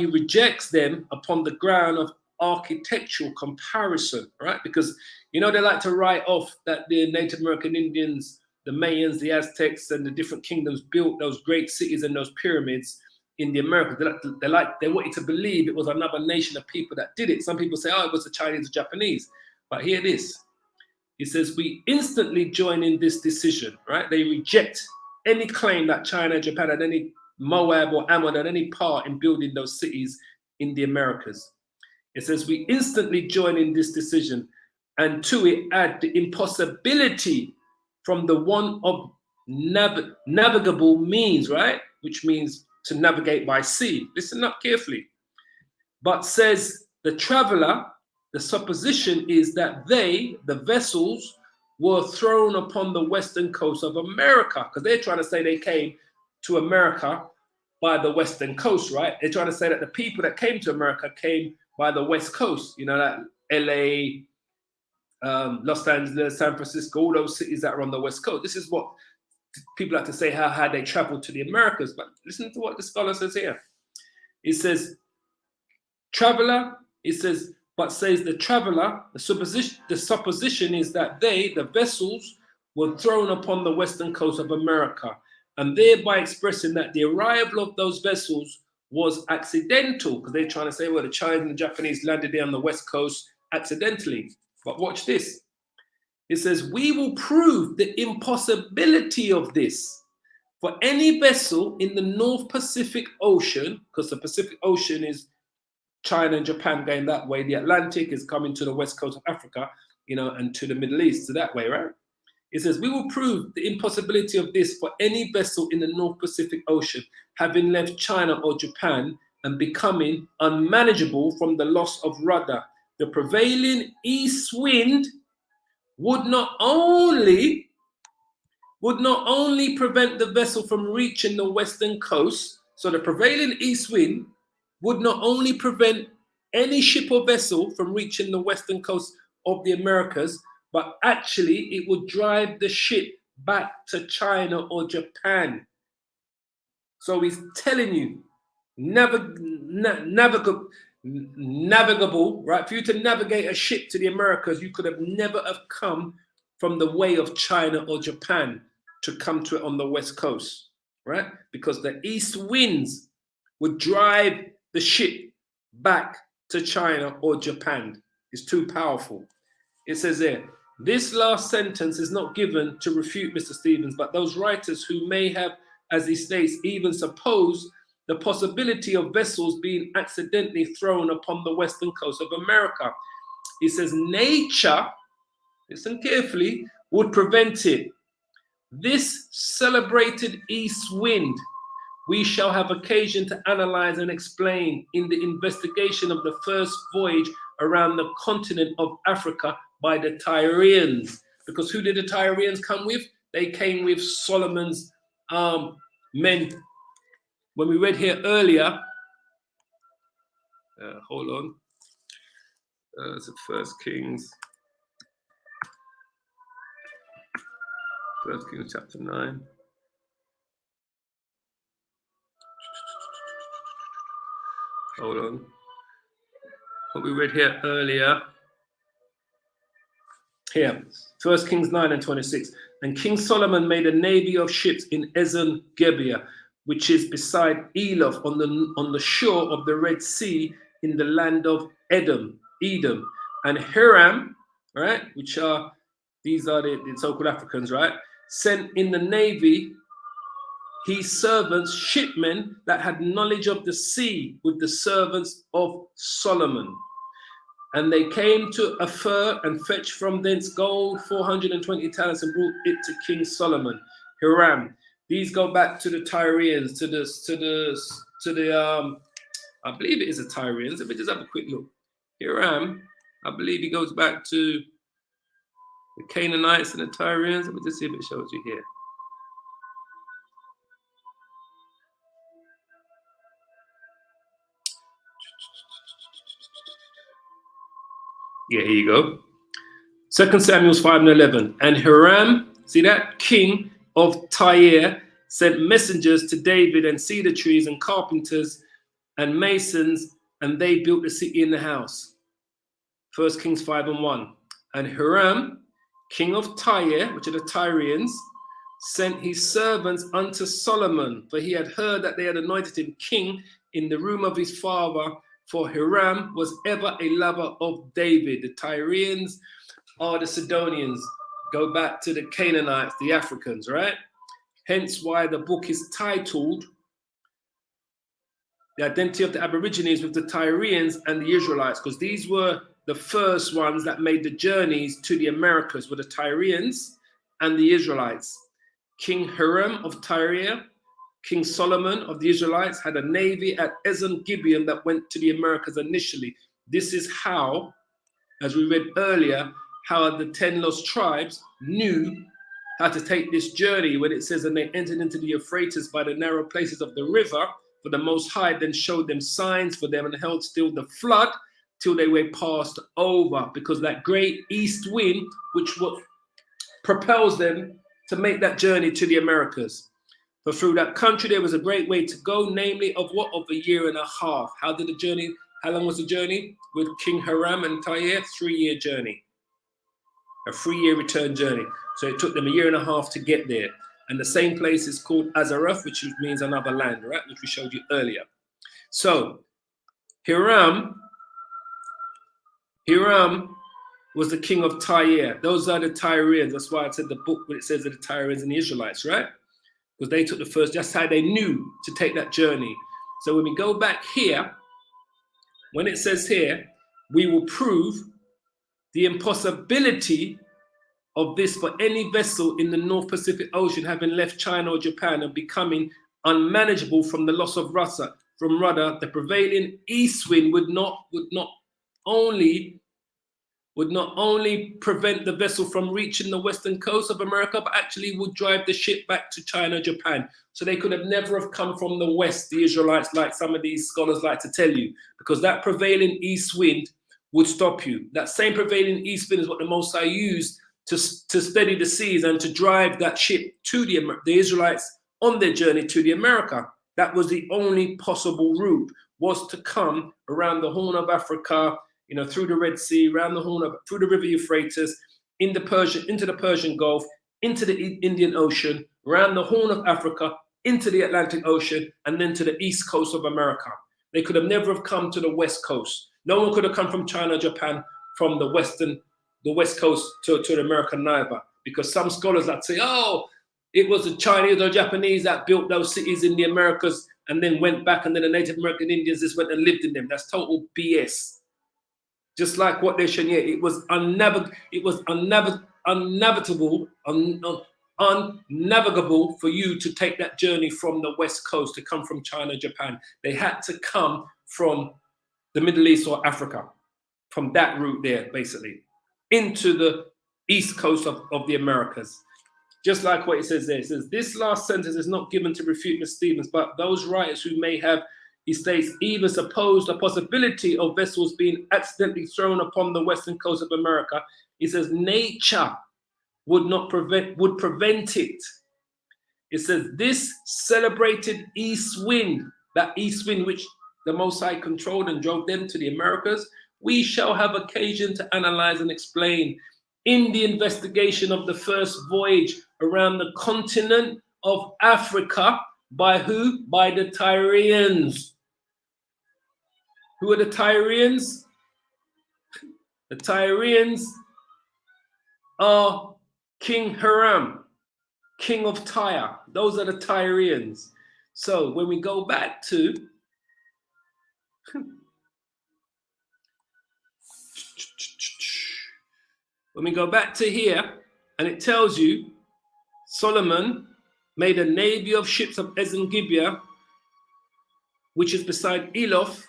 Speaker 1: rejects them upon the ground of architectural comparison, right? Because they like to write off that the Native American Indians, the Mayans, the Aztecs, and the different kingdoms built those great cities and those pyramids in the Americas. They wanted to believe it was another nation of people that did it. Some people say, oh, it was the Chinese or Japanese. But hear this. He says, we instantly join in this decision, right? They reject any claim that China, Japan had any Moab or Ammon had any part in building those cities in the Americas. It says, we instantly join in this decision, and to it add the impossibility from the want of navigable means, right? Which means to navigate by sea. Listen up carefully. But says the traveler, the supposition is that the vessels, were thrown upon the western coast of America, because they're trying to say they came to America by the western coast, right? They're trying to say that the people that came to America came by the west coast, that LA, Los Angeles, San Francisco, all those cities that are on the west coast. This is what people like to say, how they traveled to the Americas. But listen to what the scholar says here. He says, traveler, he says, but says the traveler, the supposition is that the vessels, were thrown upon the western coast of America, and thereby expressing that the arrival of those vessels was accidental, because they're trying to say, well, the Chinese and the Japanese landed there on the west coast accidentally. But watch this. It says, we will prove the impossibility of this for any vessel in the North Pacific Ocean, because the Pacific Ocean is China and Japan going that way. The Atlantic is coming to the west coast of Africa, and to the Middle East, so that way, right? It says, we will prove the impossibility of this for any vessel in the North Pacific Ocean, having left China or Japan and becoming unmanageable from the loss of rudder. The prevailing east wind would not only prevent the vessel from reaching the western coast. So the prevailing east wind would not only prevent any ship or vessel from reaching the western coast of the Americas, but actually it would drive the ship back to China or Japan. So he's telling you, navigable, right? For you to navigate a ship to the Americas, you could have never have come from the way of China or Japan to come to it on the west coast, right? Because the east winds would drive the ship back to China or Japan. It's too powerful. It says there, this last sentence is not given to refute Mr. Stevens, but those writers who may have, as he states, even supposed the possibility of vessels being accidentally thrown upon the western coast of America. He says, nature, listen carefully, would prevent it. This celebrated east wind, we shall have occasion to analyze and explain in the investigation of the first voyage around the continent of Africa by the Tyrians. Because who did the Tyrians come with? They came with Solomon's men when we read here earlier, hold on, it's First Kings chapter 9. Hold on. What we read here earlier. Here, 1 Kings 9 and 26. And King Solomon made a navy of ships in Ezion Geber, which is beside Eloth on the shore of the Red Sea in the land of Edom. And Hiram, right, these are the so-called Africans, right, sent in the navy his servants, shipmen that had knowledge of the sea, with the servants of Solomon. And they came to Ophir and fetched from thence gold 420 talents and brought it to King Solomon. Hiram. These go back to the Tyrians, to the I believe it is the Tyrians. Let me just have a quick look. Hiram, I believe he goes back to the Canaanites and the Tyrians. Let me just see if it shows you here. Yeah, here you go. 2 Samuel 5 and 11. And Hiram, see that, king of Tyre, sent messengers to David and cedar trees and carpenters and masons, and they built the city and the house. 1 Kings 5 and 1. And Hiram, king of Tyre, which are the Tyrians, sent his servants unto Solomon, for he had heard that they had anointed him king in the room of his father. For Hiram was ever a lover of David. The Tyrians are the Sidonians. Go back to the Canaanites, the Africans, right? Hence why the book is titled The Identity of the Aborigines with the Tyrians and the Israelites, because these were the first ones that made the journeys to the Americas, were the Tyrians and the Israelites. King Hiram of Tyre, King Solomon of the Israelites, had a navy at Ezion Geber that went to the Americas initially. This is how, as we read earlier, how the 10 lost tribes knew how to take this journey, when it says, and they entered into the Euphrates by the narrow places of the river, for the Most High then showed them signs for them and held still the flood till they were passed over, because that great east wind, which what propels them to make that journey to the Americas. For through that country there was a great way to go, namely of what? Of a year and a half. How long was the journey? With King Hiram and Tyre, 3-year journey. A 3-year return journey. So it took them a year and a half to get there. And the same place is called Azarath, which means another land, right? Which we showed you earlier. So Hiram was the king of Tyre. Those are the Tyrians. That's why I said the book, when it says that the Tyrians and the Israelites, right? Because they took the first, that's how they knew to take that journey. So when we go back here, when it says here, we will prove the impossibility of this for any vessel in the North Pacific Ocean having left China or Japan and becoming unmanageable from the loss of rudder, the prevailing east wind would not only prevent the vessel from reaching the western coast of America, but actually would drive the ship back to China, Japan. So they could have never have come from the west, the Israelites, like some of these scholars like to tell you, because that prevailing east wind would stop you. That same prevailing east wind is what the Most High used to steady the seas and to drive that ship to the Israelites on their journey to the America. That was the only possible route, was to come around the Horn of Africa, through the Red Sea, through the River Euphrates, into the Persian Gulf, into the Indian Ocean, around the Horn of Africa, into the Atlantic Ocean, and then to the east coast of America. They could have never have come to the west coast. No one could have come from China, Japan, from the west coast to America neither, because some scholars like to say, oh, it was the Chinese or Japanese that built those cities in the Americas and then went back, and then the Native American Indians just went and lived in them. That's total BS. Just like what they're showing here, it was unnavigable for you to take that journey from the west coast, to come from China, Japan. They had to come from the Middle East or Africa, from that route there, basically, into the east coast of the Americas. Just like what it says there. It says, this last sentence is not given to refute Mr. Stevens, but those writers who may have, he states, even supposed a possibility of vessels being accidentally thrown upon the western coast of America. He says, nature would prevent it. It says, this celebrated east wind, that east wind which the Most High controlled and drove them to the Americas, we shall have occasion to analyze and explain in the investigation of the first voyage around the continent of Africa. By who? By the Tyrians. Who are the Tyrians? The Tyrians are King Hiram, king of Tyre. Those are the Tyrians. So when we go back to here, and it tells you Solomon made a navy of ships of Ezen-Gibeah, which is beside Eloth,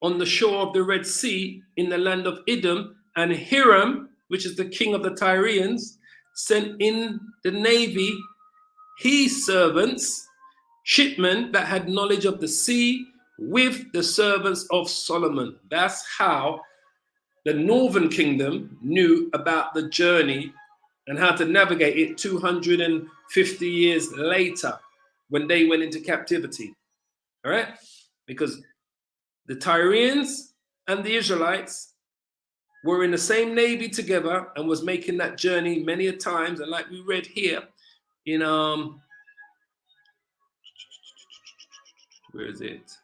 Speaker 1: on the shore of the Red Sea in the land of Edom, and Hiram, which is the king of the Tyrians, sent in the navy his servants, shipmen that had knowledge of the sea, with the servants of Solomon. That's how the northern kingdom knew about the journey and how to navigate it 250 years later when they went into captivity. All right? Because the Tyrians and the Israelites were in the same navy together and was making that journey many a times. And like we read here in where is it?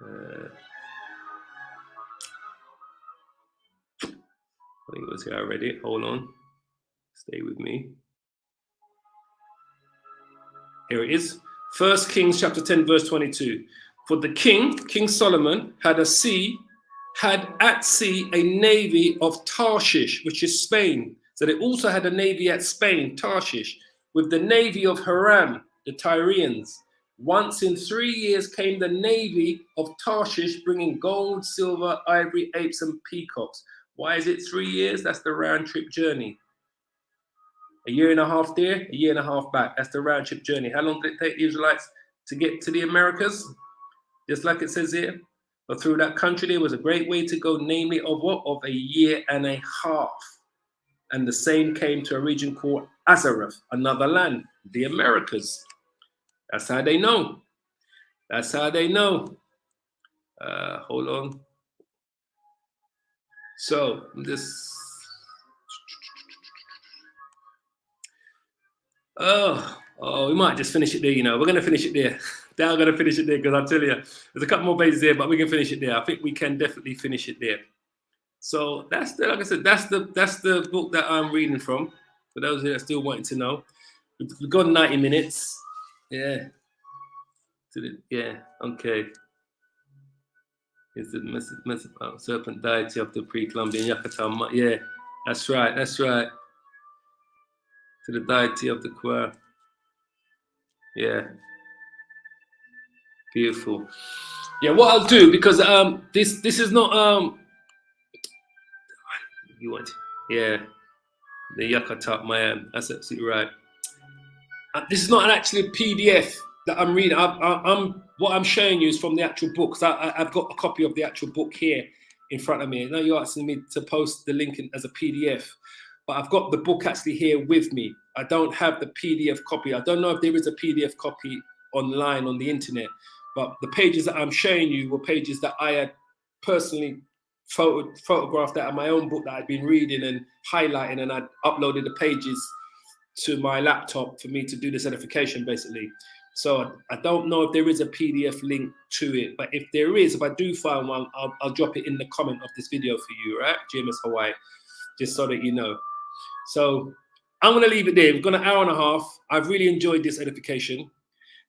Speaker 1: I think it was here. I read it. Hold on. Stay with me. Here it is. 1 Kings chapter 10, verse 22. For the king, King Solomon, had at sea a navy of Tarshish, which is Spain. So they also had a navy at Spain, Tarshish, with the navy of Hiram, the Tyrians. Once in 3 years came the navy of Tarshish, bringing gold, silver, ivory, apes, and peacocks. Why is it 3 years? That's the round trip journey. A year and a half there, a year and a half back. That's the round trip journey. How long did it take the Israelites to get to the Americas? Just like it says here. But through that country, there was a great way to go, namely of what? Of a year and a half. And the same came to a region called Azareth, another land, the Americas. That's how they know. That's how they know. Hold on. So this. Oh, we might just finish it there. You know, we're gonna finish it there. Now I'm gonna finish it there because I tell you, there's a couple more pages there, but we can finish it there. I think we can definitely finish it there. So that's the, like I said, that's the book that I'm reading from. For those that are still wanting to know, we've got 90 minutes. Yeah. Okay. It's the serpent deity of the pre-Columbian Yucatan. Yeah, that's right. That's right. To the deity of the choir. Yeah. Beautiful. Yeah, what I'll do, because this is not you want, yeah, the Yucatan Miami. That's absolutely right. This is not actually a PDF that I'm reading. What I'm showing you is from the actual book. So I've got a copy of the actual book here in front of me. Now you're asking me to post the link as a PDF, but I've got the book actually here with me. I don't have the PDF copy. I don't know if there is a PDF copy online on the internet, but the pages that I'm showing you were pages that I had personally photographed out of my own book that I'd been reading and highlighting, and I'd uploaded the pages to my laptop for me to do the certification, basically. So I don't know if there is a PDF link to it, but if there is, if I do find one, I'll drop it in the comment of this video for you, right? GMS Hawaii, just so that you know. So I'm going to leave it there. We've got an hour and a half. I've really enjoyed this edification.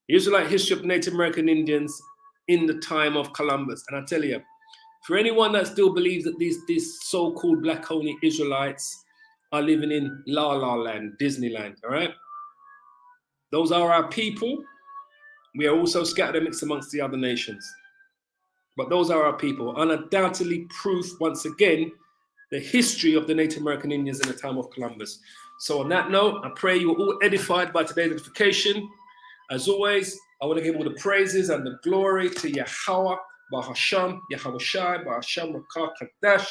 Speaker 1: The Israelite history of Native American Indians in the time of Columbus. And I tell you, for anyone that still believes that these so-called black-only Israelites are living in La La Land, Disneyland, all right? Those are our people. We are also scattered and mixed amongst the other nations. But those are our people. Undoubtedly proof, once again, the history of the Native American Indians in the time of Columbus. So on that note, I pray you are all edified by today's edification. As always, I want to give all the praises and the glory to Yahweh, Bahasham, Yahweh Shai, Bahasham, Rakah, Kadash.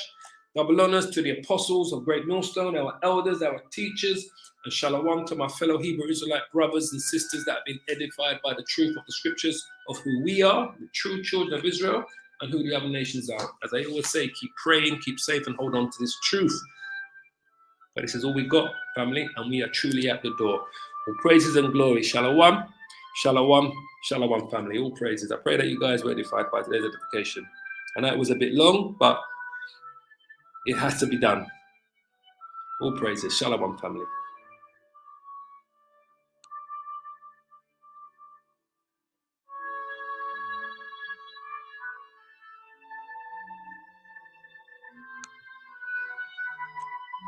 Speaker 1: Double honors to the apostles of Great Millstone, our elders, our teachers, and shalom to my fellow Hebrew Israelite brothers and sisters that have been edified by the truth of the scriptures of who we are, the true children of Israel, and who the other nations are. As I always say, keep praying, keep safe, and hold on to this truth. But this is all we got, family, and we are truly at the door. All praises and glory. Shalom, shalom, shalom, family. All praises. I pray that you guys were edified by today's edification. I know it was a bit long, but it has to be done. All praises. Shalom, family.